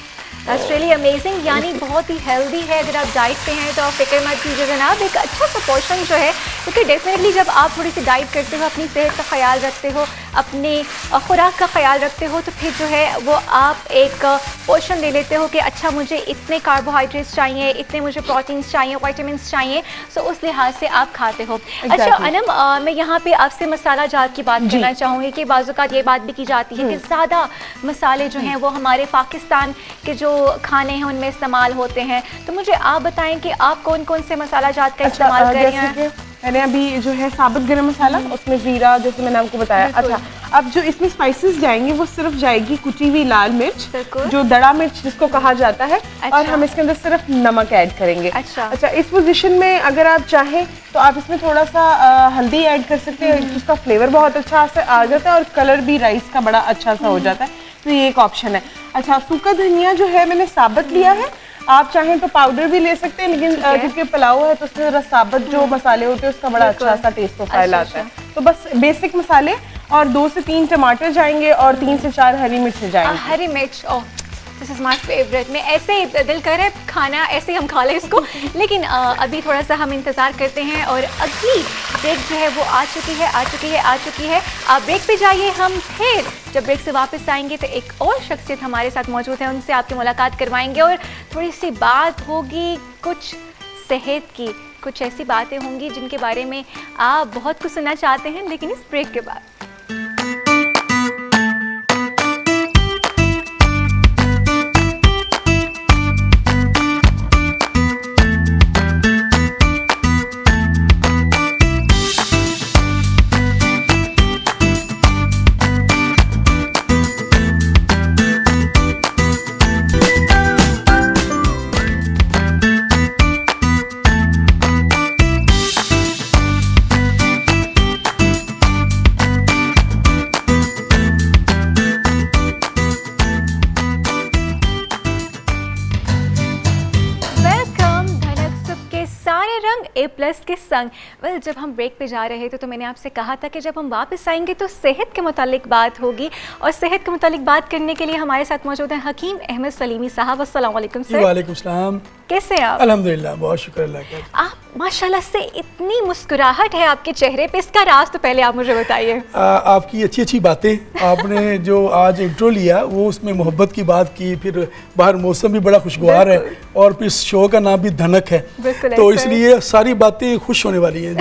दैट्स रियली अमेजिंग, यानी बहुत ही हेल्दी है। अगर आप डाइट पे हैं तो आप फिक्र मत कीजिए जनाब, एक अच्छा सा पोर्शन जो है, क्योंकि डेफिनेटली जब आप थोड़ी सी डाइट करते हो, अपनी सेहत का ख्याल रखते हो, अपने खुराक का ख्याल रखते हो तो फिर जो है वो आप एक पोर्शन ले लेते हो कि अच्छा मुझे इतने कार्बोहाइड्रेट्स चाहिए, इतने मुझे प्रोटीन्स चाहिए, विटामिन्स चाहिए, सो उस लिहाज से आप खाते हो। अच्छा अनम, मैं यहाँ पे आपसे मसाला जात की बात करना चाहूँगी कि बाज़-औक़ात ये बात भी की जाती है कि ज़्यादा मसाले जो हैं वो हमारे पाकिस्तान के जो खाने हैं उनमें इस्तेमाल होते हैं, तो मुझे आप बताएं कि आप कौन कौन से मसाला जात का इस्तेमाल कर रहे हैं? मैंने अभी जो है साबुत गरम मसाला, उसमें ज़ीरा जैसे मैंने आपको बताया। अच्छा, अब जो इसमें स्पाइसेस जाएंगी वो सिर्फ जाएगी कुटी हुई लाल मिर्च, जो दड़ा मिर्च जिसको कहा जाता है। अच्छा। और हम इसके अंदर सिर्फ नमक ऐड करेंगे। अच्छा, इस पोजीशन में अगर आप चाहें तो आप इसमें थोड़ा सा हल्दी ऐड कर सकते हैं, जिसका फ्लेवर बहुत अच्छा आ जाता है और कलर भी राइस का बड़ा अच्छा सा हो जाता है, तो ये एक ऑप्शन है। अच्छा, सूखा धनिया जो है मैंने साबुत लिया है, आप चाहें तो पाउडर भी ले सकते हैं, लेकिन क्योंकि पुलाव है तो उसमें जरा साबुत जो मसाले होते हैं उसका बड़ा अच्छा सा टेस्ट प्रोफाइल आता है। तो बस बेसिक मसाले और 2 से 3 टमाटर जाएंगे और 3 से 4 हरी मिर्च जाएंगी। हरी मिर्च, oh this is my favourite. मैं ऐसे ही दिल कर रहा है खाना, ऐसे ही हम खा लें इसको, लेकिन अभी थोड़ा सा हम इंतज़ार करते हैं और अगली ब्रेक जो है वो आ चुकी है। आप ब्रेक पे जाइए, हम फिर जब ब्रेक से वापस आएंगे तो एक और शख्सियत हमारे साथ मौजूद है, उनसे आपकी मुलाकात करवाएंगे और थोड़ी सी बात होगी कुछ सेहत की, कुछ ऐसी बातें होंगी जिनके बारे में आप बहुत कुछ सुनना चाहते हैं, लेकिन इस ब्रेक के बाद। A+ के संग। वेल, जब हम ब्रेक पे जा रहे थे तो मैंने आपसे कहा था कि जब हम वापस आएंगे तो सेहत के मुतालिक बात होगी, और सेहत के मुतालिक बात करने के लिए हमारे साथ मौजूद हैं हकीम अहमद सलीमी साहब। अस्सलाम वालेकुम सर। वालेकुम सलाम। कैसे हैं आप? अल्हम्दुलिल्लाह, बहुत शुक्र अल्लाह का। आप माशाल्लाह से इतनी मुस्कुराहट है आपके चेहरे पे, इसका राज तो पहले आप मुझे बताइए। आपकी अच्छी अच्छी बातें, आपने जो आज इंट्रो लिया वो उसमें मोहब्बत की बात की, फिर बाहर मौसम भी बड़ा खुशगवार है और फिर शो का नाम भी धनक है, तो इसलिए सारी बातें खुश होने वाली हैं।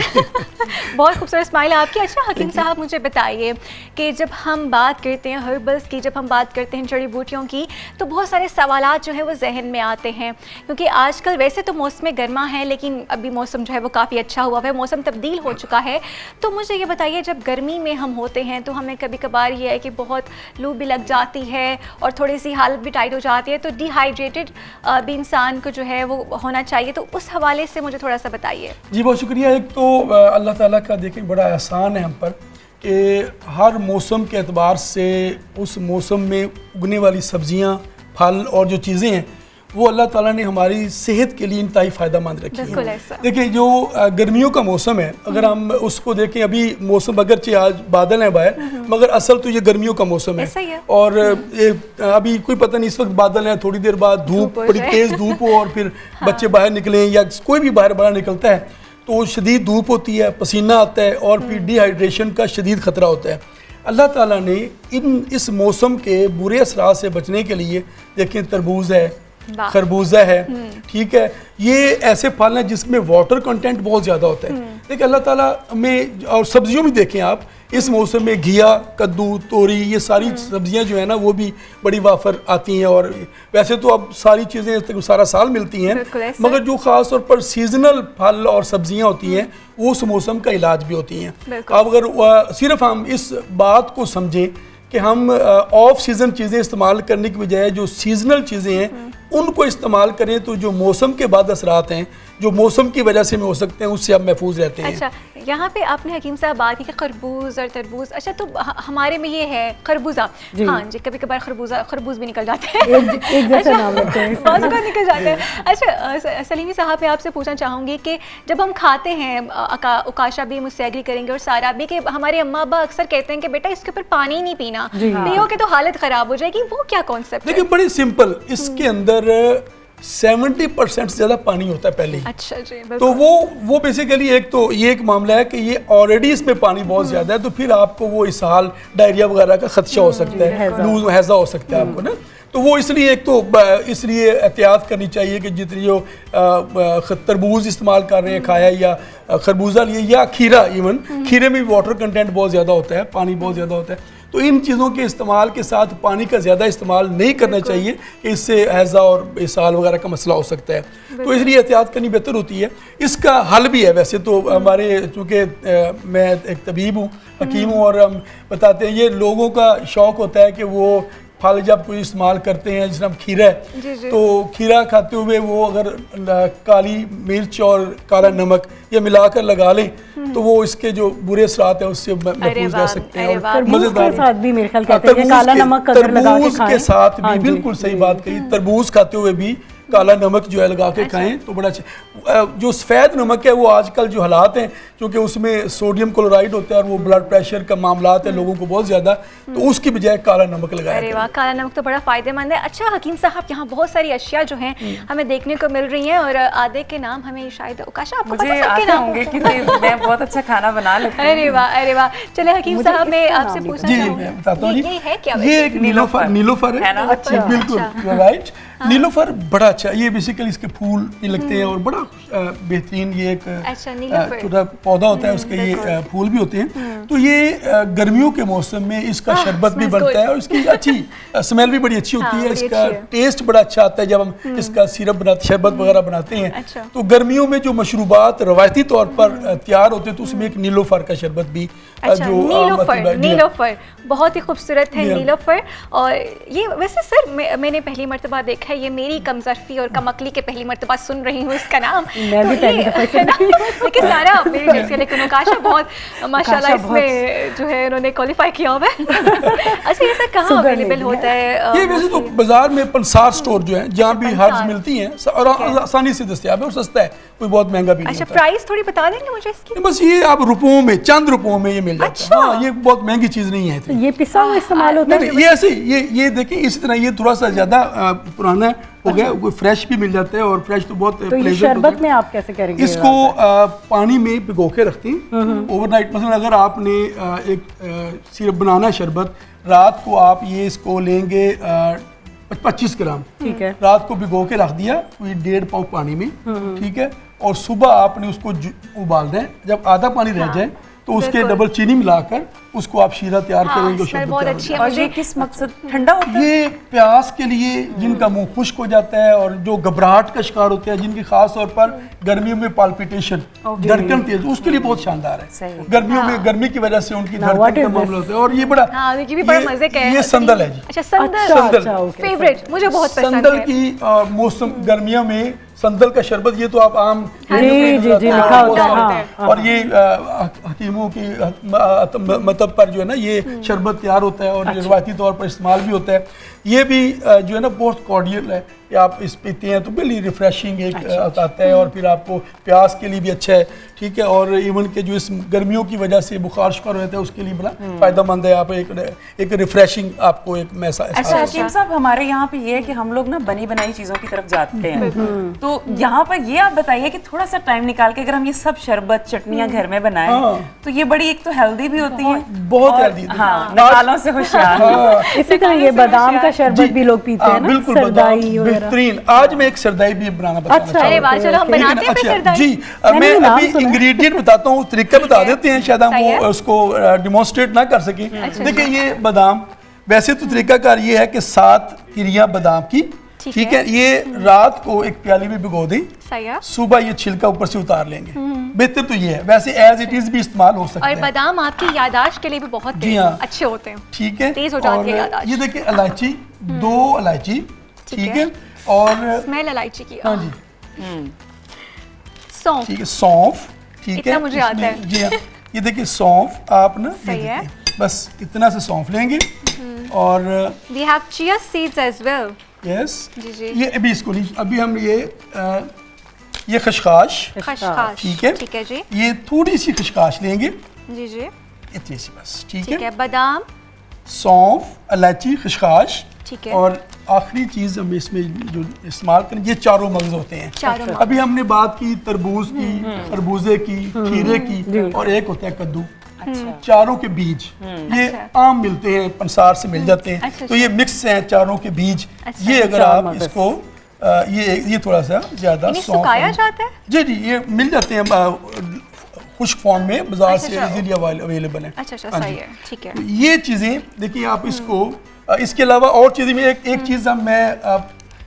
बहुत खूबसूरत स्माइल है आपकी। अच्छा हकीम साहब, मुझे बताइए कि जब हम बात करते हैं हर्बल्स की, जब हम बात करते हैं जड़ी बूटियों की, तो बहुत सारे सवालात जो है वो जहन में आते हैं, क्योंकि आजकल वैसे तो मौसम गर्मा है लेकिन अभी मौसम जो है वो काफ़ी अच्छा हुआ है, मौसम तब्दील हो चुका है। तो मुझे ये बताइए, जब गर्मी में हम होते हैं तो हमें कभी कभार ये है कि बहुत लू भी लग जाती है और थोड़ी सी हालत भी टाइट हो जाती है, तो डिहाइड्रेटेड भी इंसान को जो है वो होना चाहिए, तो उस हवाले से मुझे थोड़ा सा बताइए। जी बहुत शुक्रिया। एक तो अल्लाह ताला का देखें बड़ा एहसान है हम पर कि हर मौसम के एतबार से उस मौसम में उगने वाली सब्जियां, फल और जो चीज़ें हैं वो अल्लाह ताला ने हमारी सेहत के लिए इंतहाई फ़ायदेमंद रखी है। देखिए जो गर्मियों का मौसम है, अगर हम उसको देखें, अभी मौसम अगरचे आज बादल हैं बाहर, मगर असल तो ये गर्मियों का मौसम है। और अभी कोई पता नहीं, इस वक्त बादल है, थोड़ी देर बाद धूप, बड़ी तेज़ धूप हो और फिर बच्चे बाहर निकलें या कोई भी बाहर निकलता है तो शदीद धूप होती है, पसीना आता है और फिर डिहाइड्रेशन का शदीद ख़तरा होता है। अल्लाह ताला ने इस मौसम के बुरे असरात से बचने के लिए, देखें तरबूज है, खरबूजा है, ठीक है, ये ऐसे फल हैं जिसमें वाटर कंटेंट बहुत ज़्यादा होता है। देखिए अल्लाह ताला में, और सब्जियों में देखें आप, इस मौसम में घिया, कद्दू, तोरी, ये सारी सब्जियां जो है ना वो भी बड़ी वाफर आती हैं, और वैसे तो अब सारी चीज़ें सारा साल मिलती हैं, मगर जो ख़ास तौर पर सीजनल फल और सब्जियां होती हैं वो उस मौसम का इलाज भी होती हैं। अब अगर सिर्फ हम इस बात को समझें कि हम ऑफ सीज़न चीज़ें इस्तेमाल करने की बजाय जो सीजनल चीज़ें हैं उनको इस्तेमाल करें, तो जो मौसम के बाद असरात हैं जो मौसम की वजह से में हो सकते हैं उससे आप महफूज रहते हैं। अच्छा, यहाँ पे आपने हकीम साहब बात की कि खरबूज और तरबूज, अच्छा तो हमारे में ये है खरबूजा, हाँ जी, कभी कभार खरबूज भी निकल जाते हैं, एक जैसा नाम रखते हैं, बाजू का निकल जाता है। अच्छा सलीमी साहब, मैं आपसे पूछना चाहूँगी कि जब हम खाते हैं, उकाशा भी मुझसे एग्री करेंगे और सारा भी, कि हमारे अम्मा अब्बा अक्सर कहते हैं कि बेटा इसके ऊपर पानी नहीं पीना, पियोगे तो हालत ख़राब हो जाएगी, वो क्या कॉन्सेप्ट है? देखिए बड़ी सिंपल, इसके अंदर 70% से ज़्यादा पानी होता है पहले ही। अच्छा जी, तो बिल्कुल। वो बेसिकली एक तो ये एक मामला है कि ये ऑलरेडी इसमें पानी बहुत ज़्यादा है, तो फिर आपको वो इसहाल डायरिया वगैरह का खदशा हो सकता है, लूज हैज़ा हो सकता है आपको ना। तो वो इसलिए एक तो इसलिए एहतियात करनी चाहिए कि जितनी जो तरबूज इस्तेमाल कर रहे हैं खाया या खरबूजा लिए या खीरा, इवन खीरे में भी वाटर कंटेंट बहुत ज़्यादा होता है, पानी बहुत ज़्यादा होता है। तो इन चीज़ों के इस्तेमाल के साथ पानी का ज़्यादा इस्तेमाल नहीं करना चाहिए कि इससे हैज़ा और इसहाल वगैरह का मसला हो सकता है। तो इसलिए एहतियात करनी बेहतर होती है। इसका हल भी है वैसे तो हमारे, चूँकि मैं एक तबीब हूँ, हकीम हूँ, और हम बताते हैं ये लोगों का शौक़ होता है कि वो फल जब कोई इस्तेमाल करते हैं, जिस हम खीरा है तो खीरा खाते हुए वो अगर काली मिर्च और काला नमक ये मिलाकर लगा लें तो वो इसके जो बुरे असरात है उससे महफूज रह सकते हैं। और तरबूज के साथ भी मेरे ख्याल कहते हैं कि काला नमक अगर लगा के खाएं, के साथ भी बिल्कुल सही बात कही, तरबूज खाते हुए भी काला नमक जो है लगा के खाएं तो बड़ा अच्छा। जो सफ़ेद नमक है वो आजकल जो हालात हैं, क्योंकि उसमें सोडियम क्लोराइड होता है और वो ब्लड प्रेशर का मामलात है लोगों को बहुत ज़्यादा, तो उसकी बजाय काला नमक लगाया। अरे वाह, काला नमक तो बड़ा फ़ायदेमंद है। अच्छा हकीम साहब, यहाँ बहुत सारी अशिया जो हैं हमें देखने को मिल रही हैं, और आधे के नाम हमें शायद उकाशा आपको मुझे पता सबके आते नाम होंगे क्योंकि मैं बहुत अच्छा खाना बना लेती हूँ। अरे वाह, अरे वाह। चले हकीम साहब, मैं आपसे पूछना जी चाहूँगी, मैं बताता हूँ जी, ये है क्या? ये एक नीलोफर है ना? अच्छा, बिल्कुल राइट। नीलोफर बड़ा अच्छा, ये बेसिकली इसके फूल भी लगते हैं और बड़ा बेहतरीन ये एक छोटा पौधा होता है, उसके ये फूल भी होते हैं। तो ये गर्मियों के मौसम में इसका शरबत भी बनता है और इसकी अच्छी स्मेल भी बड़ी अच्छी होती है, इसका टेस्ट बड़ा अच्छा आता है जब हम इसका सिरप बनाते, शरबत वगैरह बनाते हैं। तो गर्मियों में जो मशरूबात रवायती तौर पर तैयार होते हैं तो उसमें एक नीलोफर का शरबत भी जो नीलोफर बहुत ही खूबसूरत है नीलोफर। और ये वैसे सर मैंने पहली मर्तबा देखा है, ये मेरी कमजरफी और कमकली के पहली मर्तबा सुन रही हूँ इसका नाम। मैं भी पहली दफा सुन रही हूँ। लेकिन सारा मेरी जैसे, लेकिन उकाशा बहुत माशाल्लाह इसमें जो है उन्होंने क्वालिफाई किया हुआ है। अच्छा, ये सर कहाँ अवेलेबल होता है? ये वैसे तो बाजार में पंसार स्टोर जो है जहाँ भी हर्ब्स मिलती हैं और आसानी से दस्तयाब है और सस्ता है, कोई बहुत महंगा भी नहीं अच्छा, होता। प्राइस थोड़ी बता देंगे मुझे इसकी? बस ये आप रुपयों में, चंद रुपयों में ये मिल जाता है। हाँ, ये बहुत महंगी चीज़ नहीं है। ये पिसा हुआ इस्तेमाल होता है? ये ऐसे ये देखिए इसी तरह ये थोड़ा सा ज़्यादा पुराना हो गया, कोई फ्रेश भी मिल जाता है और फ्रेश तो बहुत तो ये शरबत में आप कैसे करेंगे? इसको पानी में भिगो के रखते हैं ओवरनाइट। मतलब अगर आपने एक सिरप बनाना है शरबत, रात को आप ये इसको लेंगे 25 ग्राम, ठीक है, रात को भिगो के रख दिया कोई 1.5 पाव पानी में, ठीक है, और सुबह आपने उसको उबाल दें। जब आधा पानी रह जाए तो उसके डबल चीनी मिलाकर उसको आप शीरा तैयार करेंगे। शरबत बहुत अच्छी है। और ये किस मकसद ठंडा होता है? ये प्यास के लिए, जिनका मुंह खुश्क हो जाता है और जो घबराहट का शिकार होते हैं, जिनकी खास तौर पर गर्मियों में पाल्पिटेशन, धड़कन तेज, उसके लिए बहुत शानदार है। गर्मियों में गर्मी की वजह से उनकी धड़कन का मामला होता है। और ये बड़ा ये संदल है जी। अच्छा, संदल फेवरेट, मुझे बहुत पसंद है। संदल की मौसम गर्मियों में संदल का शरबत, ये तो आप आम जी लिखा होता है। और ये हकीमों की मतलब पर जो है ना ये शरबत तैयार होता है और रिवायती तौर पर इस्तेमाल भी होता है। ये भी जो है ना बहुत कॉर्डियल है कि आप इस पीते हैं तो बिल्कुल रिफ्रेशिंग एक आता है और फिर आपको प्यास के लिए भी अच्छा है, ठीक है। और इवन के जो इस गर्मियों की वजह से बुखार शुकार रहता है उसके लिए बड़ा फायदेमंद है। आप एक रिफ्रेशिंग आपको एक मैसा। अच्छा हकीम साहब, हमारे यहाँ पे ये है कि हम लोग ना बनी बनाई चीज़ों की तरफ जाते हैं, तो यहाँ पर ये आप बताइए कि थोड़ा सा टाइम निकाल के अगर हम ये सब शरबत चटनियाँ घर में बनाएं तो ये बड़ी एक तो हेल्दी भी होती है, बहुत हेल्दी। हाँ, निकालों से होशियार। इसी तरह ये बादाम का शरबत भी लोग पीते हैं ना, बिल्कुल सरदाई वगैरह। बेहतरीन। आज मैं एक सरदाई भी बनाना बताना अच्छा, अरे वाह, चलो हम बनाते हैं फिर सरदाई। जी, मैं अभी इंग्रेडिएंट बताता हूँ, तरीका बता देते हैं, शायद हम वो उसको डिमॉन्स्ट्रेट ना कर सकें। देखिए ये बादाम, वैसे तो तरीकाकार ये है कि 7 किरियां बादाम की, ठीक है, ये रात को एक प्याली में भिगो दें, सुबह ये छिलका ऊपर से उतार लेंगे। बेहतर तो ये है, वैसे एज इट इज भी इस्तेमाल हो सकता है। और बादाम आपकी यादाश्त के लिए भी बहुत अच्छे होते हैं, ठीक है, तेज हो जाती है यादाश्त। ये देखिए इलायची, 2 इलायची, ठीक है, और स्मेल इलायची की। हाँ जी, सौंफ, ठीक है, सौंफ, ठीक है, इतना मुझे आता है। जी हाँ, ये देखिए सौंफ आप ना बस इतना से सौंफ लेंगे और we have chia seeds as well। Yes, जी जी, ये अभी इसको नहीं, अभी हम ये खशखाश, ठीक है जी, ये थोड़ी सी खशखाश लेंगे, जी जी, इतनी सी बस, ठीक है। बादाम, सौंफ, इलायची, खशखाश, ठीक है, और आखिरी चीज़ हम इसमें जो इस्तेमाल करें, ये चारों मगज़ होते हैं। चारों मगज़। अभी हमने बात की तरबूज की, खरबूजे की, खीरे की, और एक होता है कद्दू। चारों के बीज ये आम मिलते हैं, पंसार से मिल जाते हैं। अच्छा, तो ये मिक्स हैं चारों के बीज। अच्छा। ये अगर आप इसको ये थोड़ा सा ज़्यादा इन्हें सौंफ सुखाया जाता है? जी जी, ये मिल जाते हैं खुश्क फॉर्म में, बाजार अच्छा, से अच्छा। इजीली अवेलेबल है। अच्छा हाँ सही जी। है, ठीक है। तो ये चीज़ें देखिए आप इसको इसके अलावा और चीज़ें में एक चीज़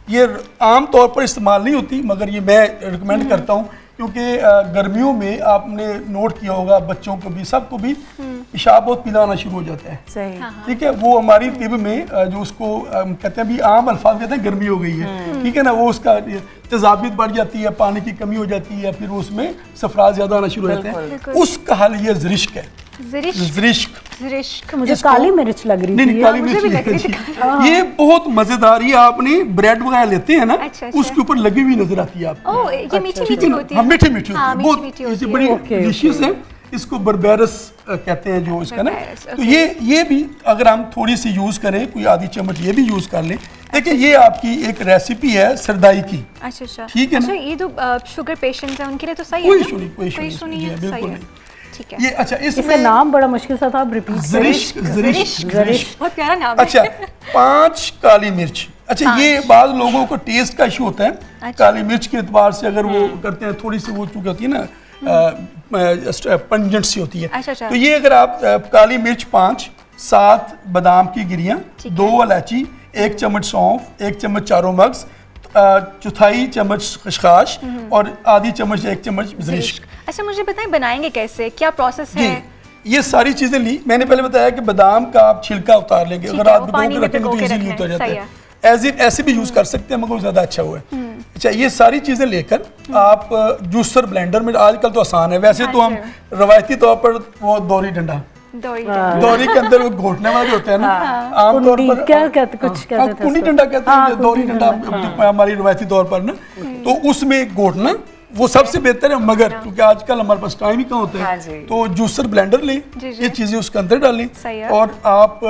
ये आम तौर पर इस्तेमाल नहीं होती, मगर ये मैं रिकमेंड करता हूँ, क्योंकि गर्मियों में आपने नोट किया होगा, बच्चों को भी, सबको भी पेशाब बहुत पीला आना शुरू हो जाता है। सही। ठीक है, वो हमारी तिब में जो उसको कहते हैं भी आम अल्फाज कहते हैं गर्मी हो गई है, ठीक है ना, वो उसका तेजाबियत बढ़ जाती है, पानी की कमी हो जाती है, फिर उसमें सफराज ज़्यादा आना शुरू हो जाते हैं। उसका हल ये ज़रिश्क है। ज़रिश्क मुझे काली मिर्च लग रही नहीं, थी। काली मिर्च नहीं है। ये बहुत मज़ेदार, ये आपने ब्रेड वगैरह लेते हैं ना, अच्छा, अच्छा। उसके ऊपर लगी हुई नजर आती है आपको। ओह, ये मीठी मीठी होती है। हाँ, मीठी मीठी होती हाँ, है, मीठी बहुत मीठी होती ऐसी है। बड़ी ओके, डिलीशियस है। इसको बर्बेरस कहते हैं जो इसका ना। बर्बेरस, तो ये भी अगर हम थोड़ी सी यूज़ करें, कोई आधी चम्मच ये भी यूज़ कर लें। देखिए ये आपकी एक रेसिपी है सरदाई की। अच्छा अच्छा, ठीक है ना? अच्छा, ये तो शुगर पेशेंट्स हैं उनके लिए तो सही कोई है इशू ना? नहीं, कोई इशू इशू नहीं, नहीं जी, है, बिल्कुल सही है। नहीं। ठीक है। ये अच्छा, इसका इसमें नाम बड़ा मुश्किल सा था, आप रिपीट ज़रिश्क बहुत प्यारा नाम है। अच्छा, 5 काली मिर्च। अच्छा, ये बाद लोगों को टेस्ट का इशू होता है। अच्छा। काली मिर्च के एतबार से अगर वो करते हैं, थोड़ी सी वो चूँकि होती है ना, पंजेंट सी होती है। अच्छा, अच्छा। तो ये अगर आप काली मिर्च 5, 7 बादाम की गिरियाँ, ठीक है। 2 इलायची, 1 चम्मच सौंफ, 1 चम्मच चारों मगज, चौथाई चम्मच खसखस और आधी चम्मच 1 चम्मच ज़रिश्क। अच्छा, मुझे बताएं बनाएंगे कैसे, क्या प्रोसेस जी, है? ये सारी चीजें ली। मैंने पहले बताया कि बादाम का आप छिलका उतार लेंगे, ठीक अगर है, आप वो भिगो पानी के में रखेंगे भिगो तो के इजीली रखना है, उतर जाता सही है। ऐसे भी यूज कर सकते हैं, मगर वो ज्यादा अच्छा हुआ है। अच्छा, ये सारी चीजें लेकर आप जूसर ब्लेंडर में, आजकल तो आसान है वैसे तो हम रवायती तौर पर वो दौरी डंडा, दौरी के अंदर वो घोटने वाले होते हैं ना, आमतौर पर क्या कहते, कुछ कहते थे कुंडी उसको। डंडा कहते हैं, हाँ, जो दौरी कुंडी डंडा हमारी रवायती तौर पर ना, तो उसमें घोटना वो सबसे बेहतर है। मगर क्योंकि आजकल हमारे पास टाइम ही कहाँ होता हाँ है, जी। तो जूसर ब्लेंडर लें, जी, जी। ये चीजें उसके अंदर डालें सही है। और आप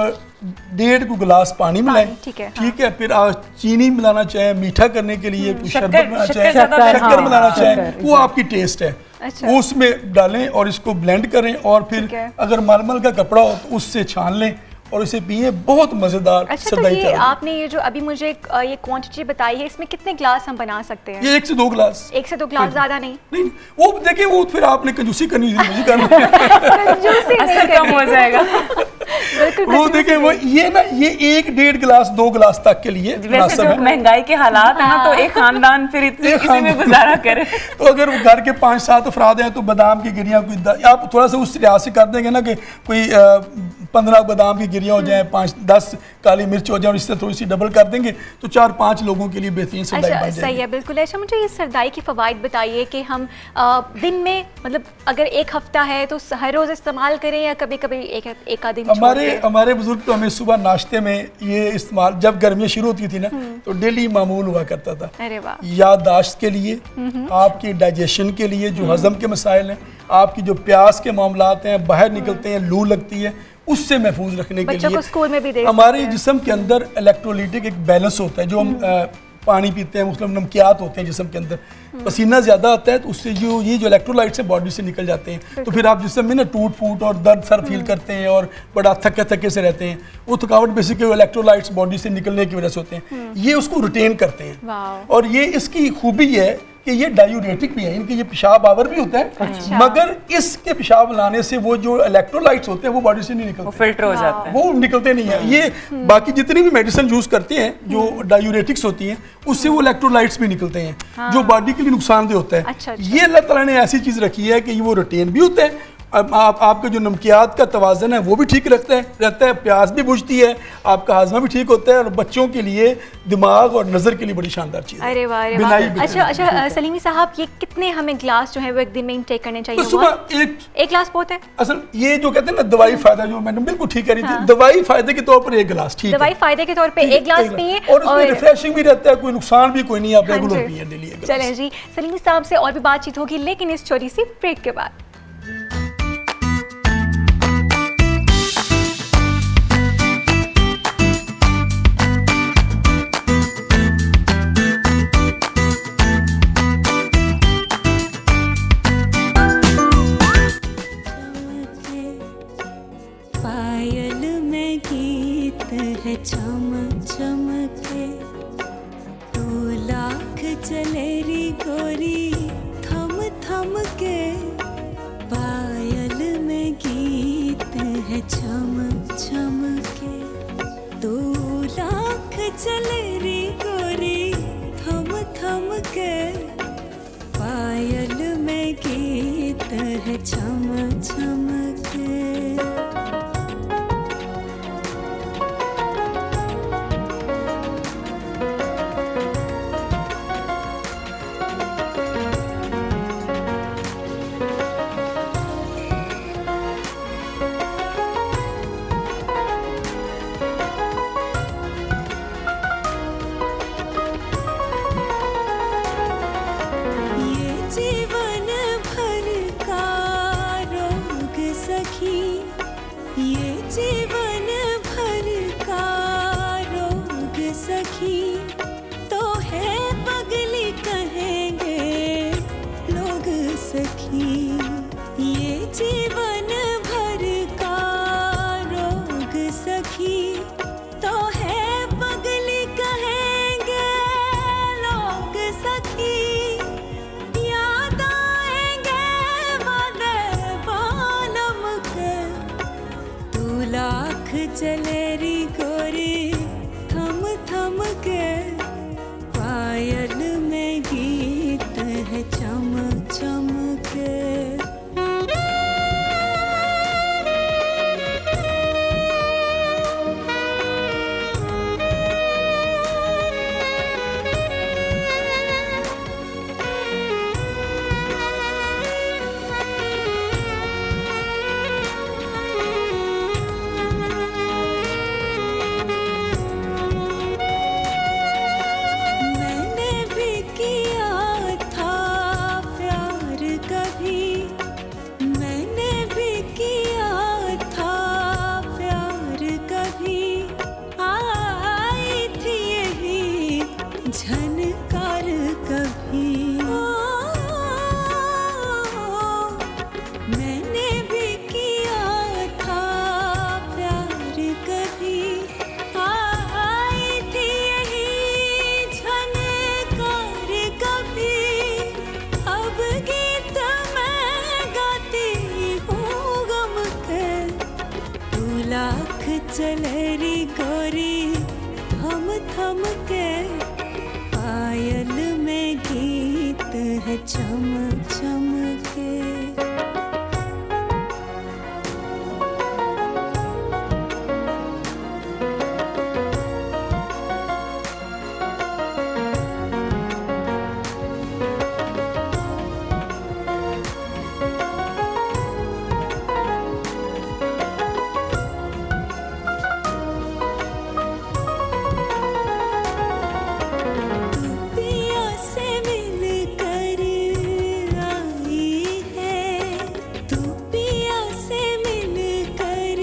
1.5 गिलास पानी मिलाएं। ठीक है, ठीक है, फिर आप चीनी मिलाना चाहें मीठा करने के लिए, कुछ शक्कर- शरबत मिलाना शक्कर चाहें, ज़्यादा शक्कर हाँ, मिलाना चाहें, शक्कर, वो आपकी टेस्ट है। अच्छा। वो उसमें डालें और इसको ब्लेंड करें, और ठीक फिर है। अगर मलमल का कपड़ा हो तो उससे छान लें और इसे पिए। बहुत मजेदार अच्छा, तो सरदाई ये तैयार है। आपने ये जो अभी मुझे ये क्वांटिटी बताई है, इसमें कितने ग्लास हम बना सकते हैं? ये 1 से 2 गिलास। 1 से 2 ग्लास, ज्यादा नहीं? नहीं, वो देखिए, वो फिर आपने कंजूसी करनी थी, मुझे करनी कंजूसी नहीं असर कम हो जाएगा। बिल्कुल वो देखें, वो ये ना, ये 1-1.5 गिलास 2 गिलास तक के लिए वैसे मुनासिब जो है। महंगाई के हालात है ना, तो एक खानदान फिर एक इसी में खानदान। गुजारा करे। तो अगर वो घर के 5-7 अफराद हैं तो बादाम की गिरियाँ आप थोड़ा सा उस लिहाज से कर देंगे ना कि कोई 15 बादाम की गिरियाँ हो जाएं, 5-10 काली मिर्च हो जाए, और इससे थोड़ी सी डबल कर देंगे तो 4-5 लोगों के लिए बेहतरीन सरदाई अच्छा, बन सही जाएगी। है, बिल्कुल। अच्छा, मुझे ये सरदाई की फ़वाइद बताइए कि हम दिन में, मतलब अगर एक हफ्ता है तो हर रोज़ इस्तेमाल करें या कभी कभी एक आध दिन छोड़ के? हमारे बुजुर्ग तो हमें सुबह नाश्ते में ये इस्तेमाल, जब गर्मियाँ शुरू होती थी ना, तो डेली मामूल हुआ करता था। अरे वाह। याददाश्त के लिए, आपके डाइजेशन के लिए, जो हजम के मसाइल हैं, आपकी जो प्यास के मामलात हैं, बाहर निकलते हैं, लू लगती है, उससे महफूज रखने के बच्चों लिए को स्कूल में भी दे हमारे सकते हैं। जिस्म के अंदर इलेक्ट्रोलाइटिक एक बैलेंस होता है। जो हम पानी पीते हैं, मतलब नमकियात होते हैं जिस्म के अंदर, पसीना ज़्यादा आता है तो उससे ये जो इलेक्ट्रोलाइट्स है बॉडी से निकल जाते हैं, तो फिर आप जिस्म में ना टूट फूट और दर्द सर फील करते हैं और बड़ा थके थके से रहते हैं। वो थकावट बेसिकली इलेक्ट्रोलाइट्स बॉडी से निकलने की वजह से होते हैं, ये उसको रिटेन करते हैं। वाह। और ये इसकी खूबी है कि ये डायूरेटिक भी है, इनके ये पेशाब आवर भी होता है। अच्छा। मगर इसके पेशाब लाने से वो जो इलेक्ट्रोलाइट्स होते हैं वो बॉडी से नहीं वो निकलते, फिल्टर हो जाता है। वो निकलते नहीं है। ये बाकी जितनी भी मेडिसिन यूज करते हैं जो डायूरेटिक्स होती हैं, उससे वो इलेक्ट्रोलाइट्स भी निकलते हैं जो बॉडी के लिए नुकसानदेह होता है। अच्छा, अच्छा। ये अल्लाह ताला ने ऐसी चीज रखी है कि वो रिटेन भी होता है। अब आपका जो नमकियात का तवाज़न है वो भी ठीक रहता है, प्यास भी बुझती है, आपका हाजमा भी ठीक होता है, और बच्चों के लिए दिमाग और नज़र के लिए बड़ी शानदार चीज़ है। अरे वाह, अरे बिनाई वाह। भी अच्छा करनी अच्छा, सलीमी साहब, ये कितने हमें ग्लास जो है वो एक दिन में इनटेक करने चाहिए? तो सुबह एक ग्लास बहुत है? असल ये जो कहते हैं ना दवाई फायदा, जो मैडम बिल्कुल ठीक कह रही थी, दवाई फायदे के तौर पर 1 गिलास ठीक है। दवाई फायदे के तौर पे एक गिलास पिए, और उसमें रिफ्रेशिंग भी रहता है, कोई नुकसान भी कोई नहीं, आप हाँ रेगुलर जी। पिए डेली 1 गिलास। चलें जी, सलीमी साहब से और भी बातचीत होगी, लेकिन इस छोटी सी ब्रेक के बाद। है चम चम के। ये जीवन भर का रोग सखी, ये जीवन भर का रोग सखी, तो है पगली कहेंगे लोग सखी। ये जीवन भर का रोग सखी, तो है पगली कहेंगे लोग सखी। याद आएंगे वादे बालम के, तू लाख चलेरी गोरी थम थम के। पायल में गीत है चम चम के। मैंने भी किया था प्यार कभी, मैंने भी किया था प्यार कभी। आई थी यही झनकार कभी। मैंने भी किया था प्यार कभी। आई थी यही झनकार कभी। अब गीत मैं गाती हूँ गम के, तू लाख चलेरी गोरी थम थम के। पायल में गीत है चम चम के। पिया से मिलकर आई है, तू पिया से मिलकर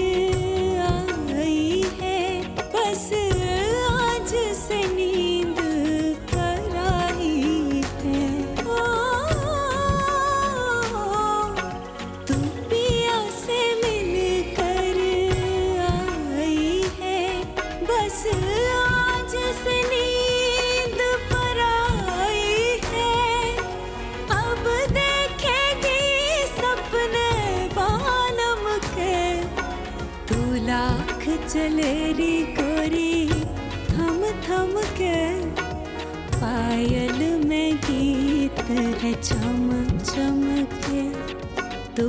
आई है। बस आज से नींद कराई है। तू पिया से मिलकर आई है। बस आज से नींद पर आई है। अब देखेगी सपने बालम के, तू लाख चलेरी गोरी थम थम के। पायल में गीत है चम चम के, तू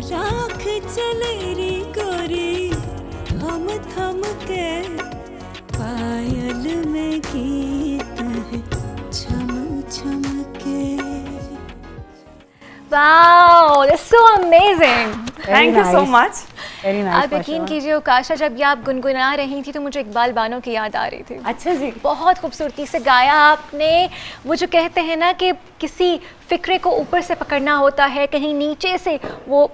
लाख चलेरी गोरी थम थम के। पायल में गीत है छम छम के। Wow, that's so amazing. Thank you so much. Very आप यकीन कीजिए उकाशा, जब ये आप गुनगुना रही थी तो मुझे इकबाल बानो की याद आ रही थी। अच्छा जी। बहुत खूबसूरती से गाया आपने। वो जो कहते हैं ना कि किसी फिक्रे को ऊपर से पकड़ना होता है, कहीं नीचे से वो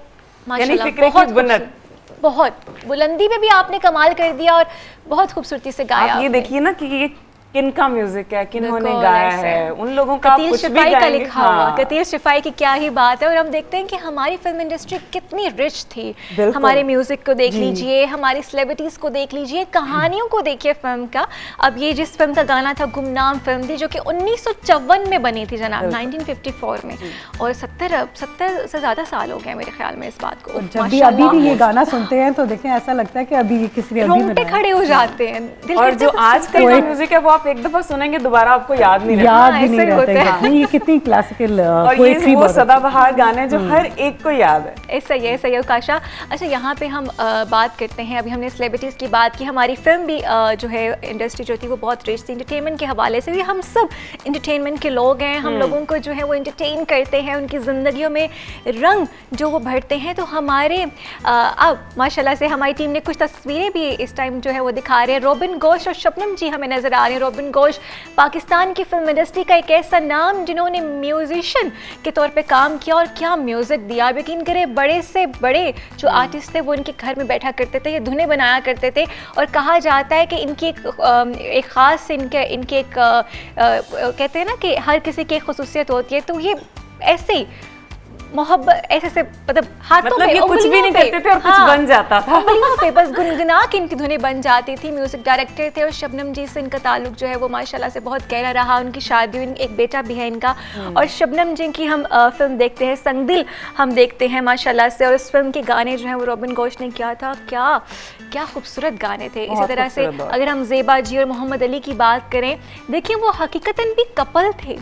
माशाल्लाह फिक्रे की बहुत बुलंद। खूबसूरत, बहुत बुलंदी में भी आपने कमाल कर दिया और बहुत खूबसूरती से गाया आप ये आपने। देखिए ना कि ये किनका म्यूजिक है, किन्होंने बिल्कुल गाया ऐसे। है, उन लोगों का आप कतील कुछ भी शिफाई का गाएंगे। लिखा हुआ, हाँ। कतील शिफाई की क्या ही बात है। और हम देखते हैं कि हमारी फिल्म इंडस्ट्री कितनी रिच थी। बिल्कुल। हमारे म्यूजिक को देख लीजिए, हमारी सेलिब्रिटीज को देख लीजिए, कहानियों को देखिए फिल्म का। अब ये जिस फिल्म का गाना था गुमनाम फिल्म थी, जो कि 1954 में बनी थी जनाब, 1954 में, और 70 से ज़्यादा साल हो गए मेरे ख्याल में इस बात को। जब भी अभी भी ये गाना सुनते हैं तो देखें ऐसा लगता है कि अभी ये किसी ने अभी रोंगटे बनाया। खड़े हो जाते हैं, दिल और कहता जो है आजकल का म्यूजिक है वो आप आप एक दफा सुनेंगे दोबारा आपको याद नहीं रहता। याद भी ऐसा नहीं ही होता रहता है। है। ये कितनी क्लासिकल और ये वो सदाबहार गाने जो हर एक को याद है। ऐसा ही है, सही है काशा। अच्छा, यहाँ पे हम बात करते हैं, अभी हमने सेलिब्रिटीज़ की बात की, हमारी फिल्म भी जो है इंडस्ट्री जो थी वो बहुत रिच थी इंटरटेनमेंट के हवाले से भी। हम सब इंटरटेनमेंट के लोग हैं, हम लोगों को जो है वो इंटरटेन करते हैं, उनकी ज़िंदगियों में रंग जो वो भरते हैं। तो हमारे अब माशाल्लाह से हमारी टीम ने कुछ तस्वीरें भी इस टाइम जो है वो दिखा रहे हैं। रोबिन घोष और शबनम जी हमें नज़र आ रहे हैं। रोबिन घोष पाकिस्तान की फिल्म इंडस्ट्री का एक ऐसा नाम जिन्होंने म्यूजिशियन के तौर पे काम किया और क्या म्यूज़िक दिया। आप यकीन करें, बड़े से बड़े जो आर्टिस्ट थे वो इनके घर में बैठा करते थे, ये धुनें बनाया करते थे। और कहा जाता है कि इनकी एक ख़ास इनके एक कहते हैं ना कि हर किसी की एक खुसूसियत होती है। तो ये ऐसे ही मोहब्बत ऐसे से मतलब हाथों मतलब पे, ये कुछ भी उंगलियों नहीं पे, करते थे और कुछ बन जाता था। उंगलियों पे बस गुनगुना के इनकी धुनें बन जाती थी। म्यूजिक डायरेक्टर थे और शबनम जी से इनका ताल्लुक जो है वो माशाल्लाह से बहुत गहरा रहा। उनकी शादी हुई, एक बेटा भी है इनका। और शबनम जी की हम फिल्म देखते हैं संगदिल, हम देखते हैं माशाल्लाह से। और उस फिल्म के गाने जो हैं वो रोबिन घोष ने किया था। क्या खूबसूरत गाने थे। इसी तरह से अगर हम ज़ेबा जी और मोहम्मद अली की बात करें, देखिए वो हकीकतन भी कपल थे,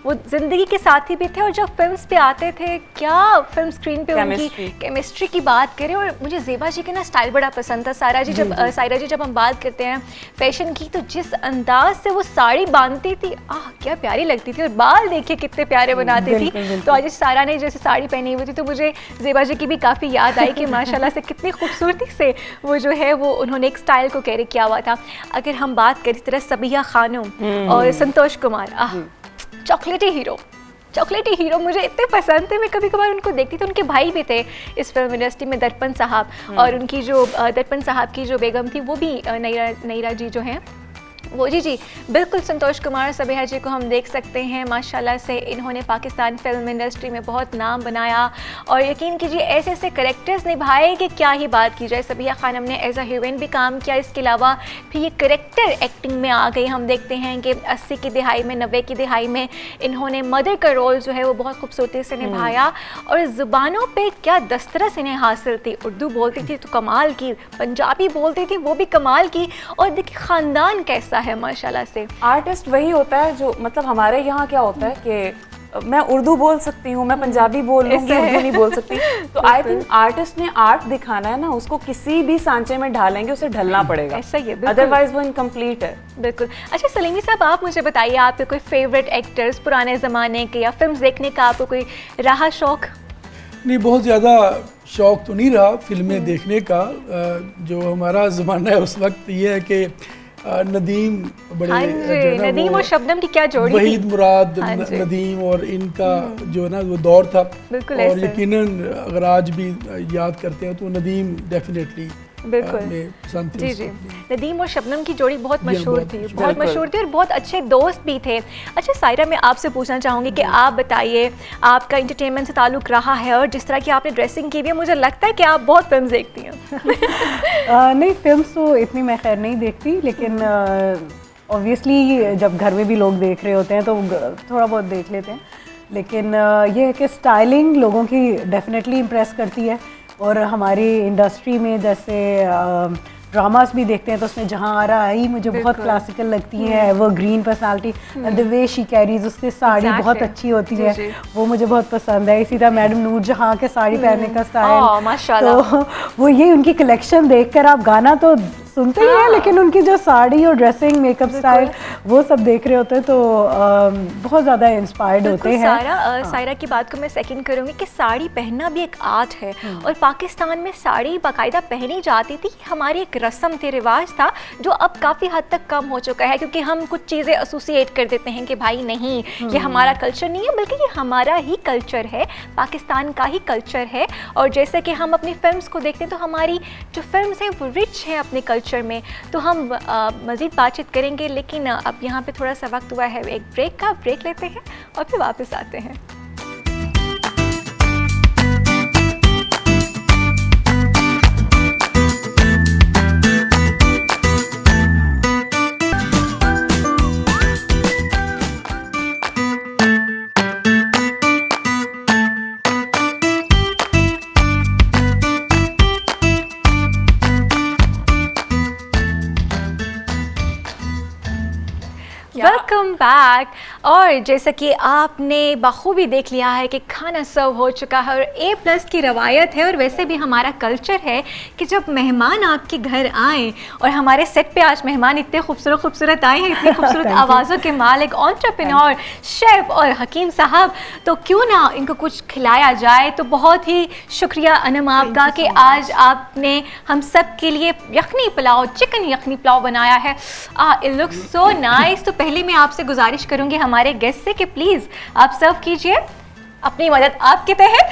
वो ज़िंदगी के साथी भी थे। और जब फिल्म्स पे आते थे, क्या फिल्म स्क्रीन पे उनकी केमिस्ट्री की बात करें। और मुझे ज़ेबा जी के ना स्टाइल बड़ा पसंद था। सायरा जी जब हम बात करते हैं फैशन की, तो जिस अंदाज से वो साड़ी बांधती थी, क्या प्यारी लगती थी। और बाल देखिए कितने प्यारे बनाती थी। तो आज सारा ने जैसे साड़ी पहनी हुई थी, तो मुझे ज़ेबा जी की भी काफ़ी याद आई कि माशाल्लाह से कितनी खूबसूरती से वो जो है वो उन्होंने एक स्टाइल को कैरी किया हुआ था। अगर हम बात करें इस तरह सबिया खानम और संतोष कुमार, चॉकलेटी हीरो मुझे इतने पसंद थे। मैं कभी कभार उनको देखती थी। उनके भाई भी थे इस फिल्म इंडस्ट्री में, दर्पण साहब। और उनकी जो दर्पण साहब की जो बेगम थी वो भी नैरा जी जो हैं वो जी बिल्कुल संतोष कुमार सबिया जी को हम देख सकते हैं। माशाल्लाह से इन्होंने पाकिस्तान फिल्म इंडस्ट्री में बहुत नाम बनाया। और यकीन कीजिए ऐसे ऐसे करेक्टर्स निभाए कि क्या ही बात की जाए। सबिया खानम ने एज अ हीरोइन भी काम किया। इसके अलावा फिर ये करेक्टर एक्टिंग में आ गई। हम देखते हैं कि 80 की दिहाई में, 90 की दिहाई में इन्होंने मदर का रोल जो है वो बहुत खूबसूरती से निभाया। और ज़ुबानों पर क्या दस्तरस इन्हें हासिल थी। उर्दू बोलती थी तो कमाल की, पंजाबी बोलती थी वो भी कमाल की। और देखिए ख़ानदान कैसा है माशाल्लाह से। आर्टिस्ट वही होता है जो, मतलब हमारे यहाँ क्या होता है कि मैं उर्दू बोल सकती हूँ, मैं पंजाबी बोल लूँगी, उर्दू नहीं बोल सकती। तो आई थिंक आर्टिस्ट ने आर्ट दिखाना है ना, उसको किसी भी सांचे में ढालेंगे, उसे ढलना पड़ेगा, ऐसा ही है, अदरवाइज वो इनकम्प्लीट है। बिल्कुल। अच्छा सलीमी साहब, आप मुझे बताइए, आपके कोई फेवरेट एक्टर्स पुराने ज़माने के या फिल्म देखने का आपको कोई रहा शौक? नहीं, बहुत ज़्यादा शौक तो नहीं रहा फिल्में देखने का। जो हमारा ज़माना है उस वक्त ये है कि नदीम बड़े नदीम और शबनम की क्या जोड़ी, वहीद मुराद, नदीम और इनका जो है ना वो दौर था। और यकीनन अगर आज भी याद करते हैं तो नदीम डेफिनेटली बिल्कुल जी नदीम और शबनम की जोड़ी बहुत मशहूर थी, बहुत मशहूर थी और बहुत अच्छे दोस्त भी थे। अच्छा सायरा, मैं आपसे पूछना चाहूँगी कि आप बताइए, आपका इंटरटेनमेंट से ताल्लुक़ रहा है और जिस तरह की आपने ड्रेसिंग की हुई है, मुझे लगता है कि आप बहुत फिल्म देखती हैं। नहीं, फिल्म तो इतनी मैं खैर नहीं देखती, लेकिन ऑब्वियसली जब घर में भी लोग देख रहे होते हैं तो थोड़ा बहुत देख लेते हैं। लेकिन ये है कि स्टाइलिंग लोगों की डेफिनेटली इम्प्रेस करती है। और हमारी इंडस्ट्री में जैसे ड्रामास भी देखते हैं तो उसमें जहाँ आ रहा है मुझे बहुत क्लासिकल लगती है, वो green personality and the way she carries, उसकी साड़ी बहुत अच्छी होती है, वो मुझे बहुत पसंद है। इसी तरह मैडम नूर जहाँ के साड़ी पहनने का स्टाइल, तो वो ये उनकी कलेक्शन देखकर आप गाना तो सुनते ही हैं, लेकिन उनकी जो साड़ी और ड्रेसिंग, मेकअप स्टाइल, वो सब देख रहे होते हैं तो बहुत ज़्यादा इंस्पायर्ड होते हैं। सायरा की बात को मैं सेकंड करूँगी कि साड़ी पहनना भी एक आर्ट है और पाकिस्तान में साड़ी बाकायदा पहनी जाती थी। हमारी एक रस्म थी, रिवाज था, जो अब काफ़ी हद तक कम हो चुका है, क्योंकि हम कुछ चीज़ें एसोसिएट कर देते हैं कि भाई नहीं, ये हमारा कल्चर नहीं है, बल्कि ये हमारा ही कल्चर है, पाकिस्तान का ही कल्चर है। और जैसे कि हम अपनी फिल्म्स को देखते हैं तो हमारी जो फिल्म्स हैं वो रिच हैं अपने कल्चर में। तो हम मज़ीद बातचीत करेंगे, लेकिन अब यहाँ पे थोड़ा सा वक्त हुआ है एक ब्रेक का। ब्रेक लेते हैं और फिर वापस आते हैं। बैक। और जैसा कि आपने बखूबी देख लिया है कि खाना सर्व हो चुका है और A+ की रवायत है और वैसे भी हमारा कल्चर है कि जब मेहमान आपके घर आए, और हमारे सेट पे आज मेहमान इतने खूबसूरत आए हैं, इतनी खूबसूरत आवाज़ों के मालिक, एंटरप्रेन्योर, शेफ़ और हकीम साहब, तो क्यों ना इनको कुछ खिलाया जाए। तो बहुत ही शुक्रिया अनम आपका कि आज आपने हम सब के लिए यखनी पुलाव, चिकन यखनी पुलाव बनाया है। It looks so nice. तो पहले मैं आपसे गुजारिश करूंगी हमारे गेस्ट से कि प्लीज़ आप सर्व कीजिए, अपनी मदद आपके तहत।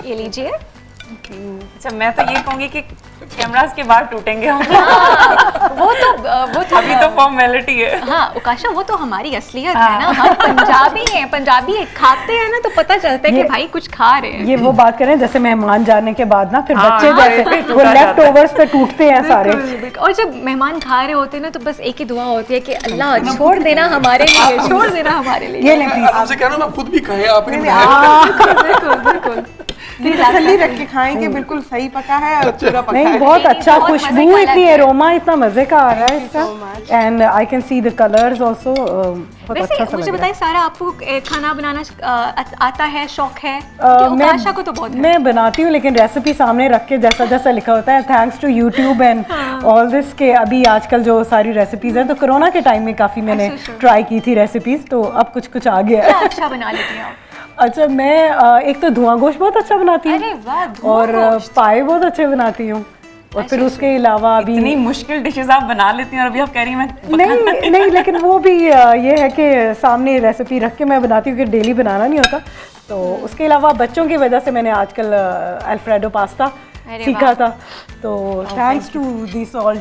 ये लीजिए। अच्छा, मैं तो ये कहूँगी कि कैमरास के बाहर टूटेंगे हम। वो तो अभी तो फॉर्मेलिटी है। हाँ उकाशा, वो तो हमारी असलियत है ना, हम पंजाबी हैं, पंजाबी खाते हैं ना तो पता चलता है कि भाई कुछ खा रहे हैं। ये वो बात करें जैसे मेहमान जाने के बाद ना फिर हाँ, बच्चे जैसे वो लेफ्ट ओवर्स पे टूटते हैं सारे। और जब मेहमान खा रहे होते हैं ना तो बस एक ही दुआ होती है कि अल्लाह छोड़ देना हमारे लिए, छोड़ देना हमारे लिए। ये नहीं आपसे कहना ना खुद भी खाएं आप। बिल्कुल तसल्ली रख के खाएं कि बिल्कुल सही पका है और पूरा पका नहीं, है। बहुत अच्छा, बहुत मज़े खुशबू का इतनी लग एरोमा इतना मजे का आ रहा है इसका, and I can see the colours also. बहुत वैसे अच्छा सा मुझे लग रहा बताइए, सारा आपको खाना बनाना आता है, शौक है? है। कि उकाशा को तो बहुत है। मैं बनाती हूँ लेकिन रेसिपी सामने रख के जैसा जैसा लिखा होता है, thanks to YouTube and all this के अभी आजकल जो सारी रेसिपीज हैं, तो कोरोना के टाइम में काफ़ी मैंने अच्छा। ट्राई की थी रेसिपीज, तो अब कुछ आ गया क्या है। अच्छा बना लेती हैं आप? अच्छा, मैं एक तो धुआं गोश्त बहुत अच्छा बनाती हूँ। अरे वाह, धुआं और गोश्त। पाए बहुत अच्छे बनाती हूँ। और फिर उसके अलावा अभी इतनी मुश्किल डिशेस आप बना लेती हैं और अभी आप कह रही हैं मैं नहीं, लेकिन वो भी ये है कि सामने रेसिपी रख के मैं बनाती हूँ कि डेली बनाना नहीं होता। तो उसके अलावा बच्चों की वजह से मैंने आजकल अल्फ्रेडो पास्ता सीखा था। तो thanks to this all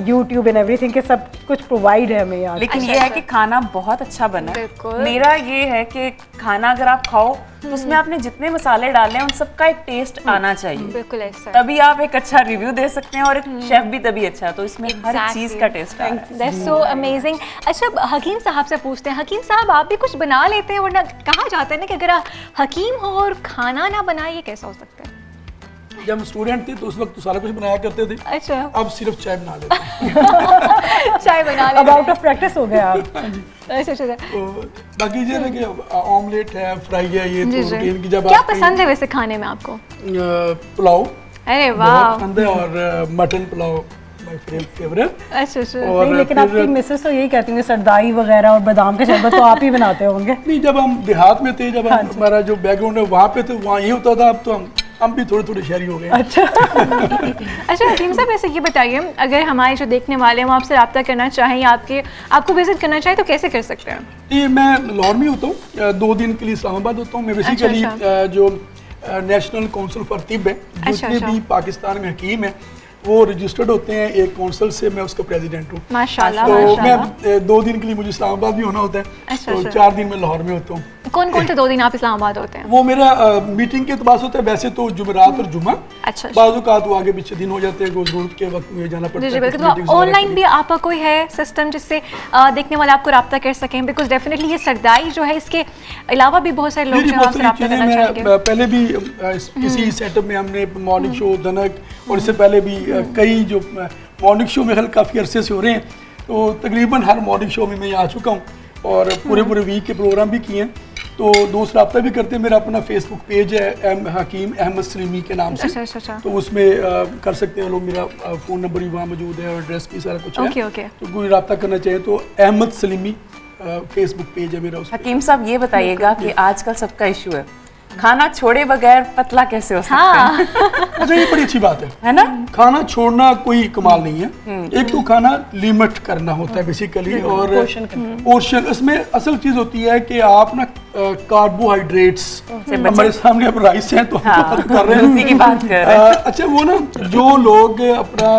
YouTube and everything के सब कुछ प्रोवाइड है हमें यहाँ। लेकिन ये है कि खाना बहुत अच्छा बना है। बिल्कुल। मेरा ये है कि खाना अगर आप खाओ तो उसमें आपने जितने मसाले डाले हैं उन सबका एक टेस्ट आना चाहिए, बिल्कुल ऐसा। तभी आप एक अच्छा रिव्यू दे सकते हैं और एक शेफ भी तभी अच्छा। तो इसमें हर चीज का टेस्ट आ रहा है। That's so amazing। अच्छा, हकीम साहब से पूछते हैं, हकीम साहब आप भी कुछ बना लेते हैं? वरना कहा जाता है ना कि अगर आप हकीम हो और खाना ना बनाए, ये कैसा हो सकता है? जब हम स्टूडेंट थे तो उस वक्त तो सारा कुछ बनाया करते थे। अच्छा, अब सिर्फ चाय बना लेते हैं। चाय बना अब लेते आउट ऑफ प्रैक्टिस हो गया आप। हैं। अच्छा। तो बाकी ये है कि ऑमलेट है, फ्राई है, ये जी, तो जी। रूटीन की। जब क्या आप कहीं, पसंद है वैसे खाने में आपको? पुलाव अरे बहुत वाह। पसंद है, और मटन पुलाव माय फेवरेट। अच्छा। और नहीं, लेकिन फिर- आपकी मिसेस तो यही कहती हैं सरदाई वगैरह और बादाम का शरबत तो आप ही बनाते होंगे। नहीं, जब हम देहात में थे, जब हमारा जो बैकग्राउंड है वहाँ पे, तो वहाँ ये होता था। अब तो हम भी थोड़े थोड़े शहरी हो गए हैं। अच्छा, अच्छा हकीम साहब, वैसे ये बताइए, अगर हमारे जो देखने वाले हैं वो आपसे रब्ता करना चाहें या आपको विजिट करना चाहें तो कैसे कर सकते हैं? ये मैं लाहौर में होता हूँ, 2 दिन के लिए इस्लामाबाद होता हूँ। मैं बेसिकली अच्छा। जो नेशनल काउंसिल फॉर तिब है, जितने अच्छा। भी पाकिस्तान में हकीम है वो रजिस्टर्ड होते हैं एक काउंसिल से। मैं उसका प्रेसिडेंट हूँ। माशाल्लाह, तो माशाल्लाह। मैं 2 दिन के लिए मुझे इस्लामाबाद भी होना होता है। अच्छा, तो अच्छा। 4 दिन में लाहौर में होता हूँ। कौन से 2 दिन आप इस्लामाबाद होते हैं? वो मेरा मीटिंग के अतबार से होता है। वैसे तो जुमेरात और जुमा, अच्छा। बाज़ औक़ात वो आगे पीछे दिन हो जाते हैं, जरूरत के वक्त मुझे जाना पड़ता जी है। बिल्कुल। कुछ meetings तो वगैरह के ऑनलाइन लिए। भी आपका कोई है सिस्टम जिससे देखने वाले आपको रब्ता कर सकें? बिकॉज डेफिनेटली ये सरदाई जो है, इसके अलावा भी बहुत सारे लोग जी, जो बहुत आपसे सारी रब्ता चीज़ें करना चाहेंगे। मैं पहले भी किसी सेटअप में हमने मॉर्निंग शो धनक, और इससे पहले भी कई जो मॉर्निंग शो में काफ़ी अरसे से हो रहे हैं। तो तकरीबन हर मॉर्निंग शो में मैं यहाँ आ चुका हूँ और पूरे वीक के प्रोग्राम भी किए हैं। तो दोस्त रब्ता भी करते हैं। मेरा अपना फेसबुक पेज है एम हकीम अहमद सलीमी के नाम से। अच्छा। तो उसमें कर सकते हैं लोग। मेरा फ़ोन नंबर भी वहाँ मौजूद है और एड्रेस भी सारा कुछ है। ओके। तो कोई रब्ता करना चाहे तो अहमद सलीमी फेसबुक पेज है मेरा। उस हकीम साहब ये बताइएगा कि आजकल सबका इशू है खाना छोड़े बगैर पतला कैसे हो सकते हैं? अच्छा, ये बड़ी अच्छी बात है ना? खाना छोड़ना कोई कमाल नहीं है। एक तो खाना लिमिट करना होता है बेसिकली, और पोर्शन। इसमें असल चीज होती है कि आप ना कार्बोहाइड्रेट्स, हमारे सामने अब राइस हैं तो हम बात कर रहे हैं, उसी की बात कर रहे हैं। अच्छा, वो ना जो लोग अपना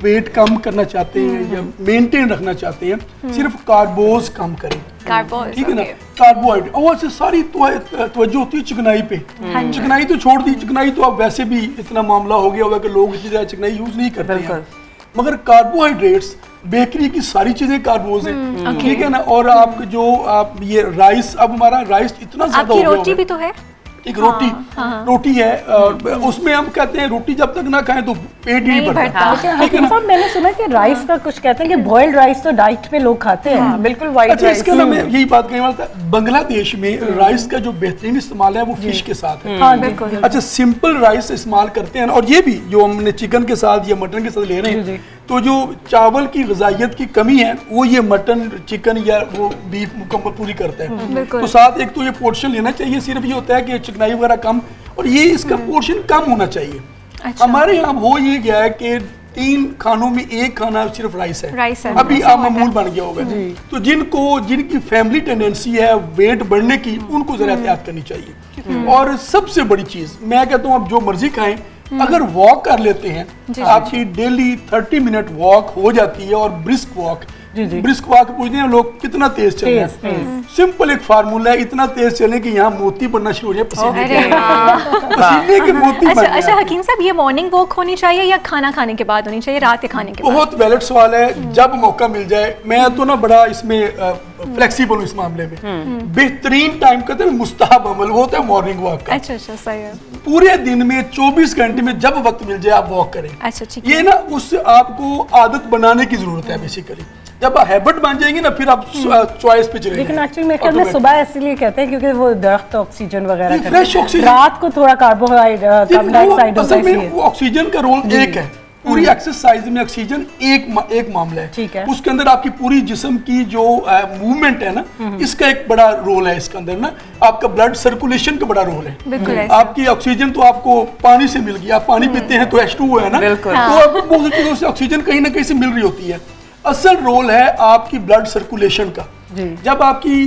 वेट कम करना चाहते हैं या मेंटेन रखना चाहते हैं, सिर्फ कार्बोज कम करें। कार्बोज, ठीक है ना, ओके। कार्बोहाइड्रेट। और से सारी तवज्जो होती है चिकनाई पे। चिकनाई तो छोड़ दी, चिकनाई तो अब वैसे भी इतना मामला हो गया होगा कि लोग इतनी ज़्यादा चिकनाई यूज नहीं करते हैं। मगर कार्बोहाइड्रेट्स, बेकरी की सारी चीजें कार्बोज हैं, ठीक है ना। और आप ये राइस, अब हमारा राइस इतना ज्यादा हो आपकी गया रोटी होगा। भी तो है? एक रोटी है, उसमें हम कहते हैं रोटी जब तक ना खाएं तो पेट ही नहीं भरता। हकीम साहब मैंने सुना कि राइस का कुछ कहते हैं कि बॉइल्ड राइस तो डाइट पे लोग खाते हैं। बिल्कुल व्हाइट अच्छा, राइस। इसके अलावा मैं यही बात कहने वाला था, बांग्लादेश में राइस का जो बेहतरीन इस्तेमाल है वो फिश के साथ है। हाँ बिल्कुल। अच्छा, सिंपल राइस इस्तेमाल करते हैं और ये भी जो हमने चिकन के साथ या मटन के साथ ले रहे हैं, तो जो चावल की ग़िज़ाइयत की कमी है वो ये मटन, चिकन या वो बीफ मुकम्मल पूरी करता है। तो साथ एक तो ये पोर्शन लेना चाहिए, सिर्फ ये होता है कि चिकनाई वगैरह कम, और ये इसका पोर्शन कम होना चाहिए। अच्छा। हमारे यहाँ हो ये गया है कि 3 खानों में एक खाना सिर्फ राइस है। राइस है। अभी आप मामूल बन गया होगा। तो जिनकी फैमिली टेंडेंसी है वेट बढ़ने की, उनको जरा एहतियात करनी चाहिए। और सबसे बड़ी चीज मैं कहता हूँ, आप जो मर्जी खाएं, अगर वॉक कर लेते हैं, आपकी डेली 30 मिनट वॉक हो जाती है, और ब्रिस्क वॉक पूछते हैं लोग कितना तेज चल रहे हैं। सिंपल एक फार्मूला है, इतना तेज चलें कि यहाँ मोती बनना शुरू हो जाए, पसीने के मोती बन जाए। अच्छा हकीम साहब, ये मॉर्निंग वॉक होनी चाहिए या खाना खाने के बाद होनी चाहिए, रात के खाने के बाद? बहुत वैलिड सवाल है, जब मौका मिल जाए। मैं तो ना बड़ा इसमें फ्लेक्सिबल हूँ इस मामले में। बेहतरीन टाइम कहते हैं मुस्तहब अमल वो होता है मॉर्निंग वॉक का। अच्छा सही है। पूरे दिन में 24 घंटे में जब वक्त मिल जाए आप वॉक करें। अच्छा ठीक है। ये ना उससे आपको आदत बनाने की जरूरत है बेसिकली। जब हैबिट बन जाएंगी ना, फिर आप चॉइस पे चलेंगे। लेकिन एक्चुअली मैं कहता हूं सुबह इसलिए कहते हैं क्योंकि वो दरख्त ऑक्सीजन वगैरह करते हैं। फ्रेश ऑक्सीजन, रात को थोड़ा कार्बोहाइड्रेट कम डाइऑक्साइड होता है, इसलिए वो ऑक्सीजन का रोल एक है। पूरी एक्सरसाइज में ऑक्सीजन एक मामला है। ठीक है। उसके अंदर आपकी पूरी जिस्म की जो मूवमेंट है ना, इसका एक बड़ा रोल है। इसके अंदर ना आपका ब्लड सर्कुलेशन का बड़ा रोल है। बिल्कुल आपकी ऑक्सीजन तो आपको पानी से मिल गई, आप पानी पीते हैं तो H2O है ना, तो आपको बहुत सी चीजों से ऑक्सीजन कहीं ना कहीं से मिल रही होती है। असल रोल है आपकी ब्लड सर्कुलेशन का। जब आपकी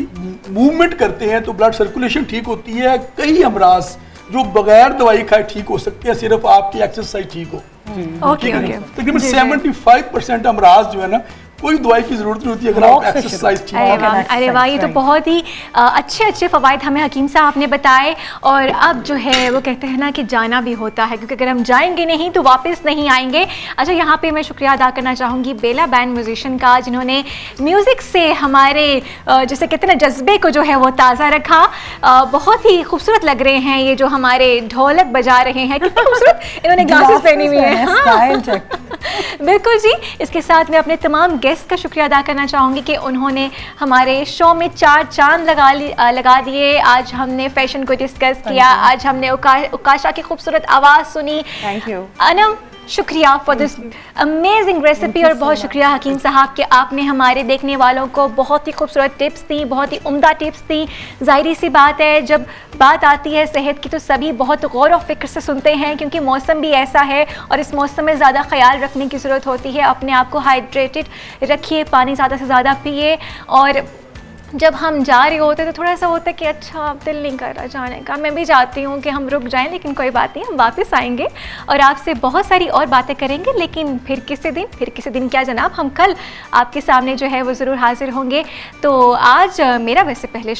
मूवमेंट करते हैं तो ब्लड सर्कुलेशन ठीक होती है। कई अमराज जो बगैर दवाई खाए ठीक हो सकते हैं, सिर्फ आपकी एक्सरसाइज ठीक हो। Okay okay. तकरीबन 75% अमराज जो है ना, कोई दवाई की जरूरत नहीं होती अगर आप एक्सरसाइज ठीक है। अरे वाह, ये तो बहुत ही अच्छे फवायद हमें हकीम साहब ने बताए। और अब जो है वो कहते हैं ना कि जाना भी होता है, क्योंकि अगर हम जाएंगे नहीं तो वापस नहीं आएंगे। अच्छा, यहाँ पे मैं शुक्रिया अदा करना चाहूँगी बेला बैंड म्यूजिशियन का, जिन्होंने म्यूज़िक से हमारे जैसे कहते हैं ना जज्बे को जो है वो ताज़ा रखा। बहुत ही खूबसूरत लग रहे हैं ये जो हमारे ढोलक बजा रहे हैं, कितने खूबसूरत इन्होंने ग्लासेस पहनी हुई है। बिल्कुल जी। इसके साथ मैं अपने तमाम गेस्ट का शुक्रिया अदा करना चाहूँगी कि उन्होंने हमारे शो में 4 चांद लगा दिए। आज हमने फैशन को डिस्कस किया, आज हमने उकाशा की खूबसूरत आवाज़ सुनी। थैंक यू अनम, शुक्रिया फॉर दिस अमेजिंग रेसिपी। और बहुत शुक्रिया हकीम साहब कि आपने हमारे देखने वालों को बहुत ही खूबसूरत टिप्स दी, बहुत ही उम्दा टिप्स दी। ज़ाहिर सी बात है, जब बात आती है सेहत की तो सभी बहुत गौर और फिक्र से सुनते हैं, क्योंकि मौसम भी ऐसा है और इस मौसम में ज़्यादा ख्याल रखने की ज़रूरत होती है। अपने आप को हाइड्रेटेड रखिए, पानी ज़्यादा से ज़्यादा पिए। और जब हम जा रहे होते तो थोड़ा सा होता है कि अच्छा दिल नहीं कर रहा जाने का। मैं भी चाहती हूँ कि हम रुक जाएं, लेकिन कोई बात नहीं, हम वापस आएंगे और आपसे बहुत सारी और बातें करेंगे। लेकिन फिर किसी दिन क्या जनाब, हम कल आपके सामने जो है वो ज़रूर हाजिर होंगे। तो आज मेरा वैसे पहला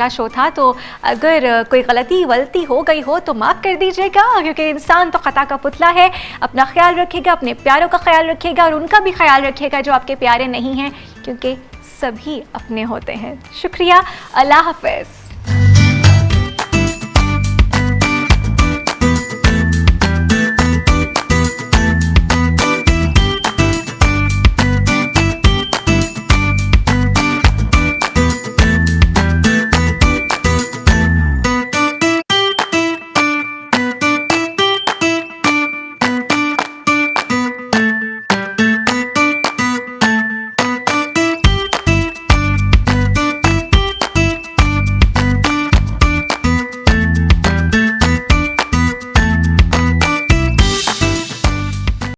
शो था, तो अगर कोई गलती हो गई हो तो माफ़ कर दीजिएगा, क्योंकि इंसान तो ख़ता का पुतला है। अपना ख्याल रखिएगा, अपने प्यारों का ख्याल रखिएगा और उनका भी ख्याल रखिएगा जो आपके प्यारे नहीं हैं, क्योंकि सभी अपने होते हैं। शुक्रिया, अल्लाह हाफ़िज़।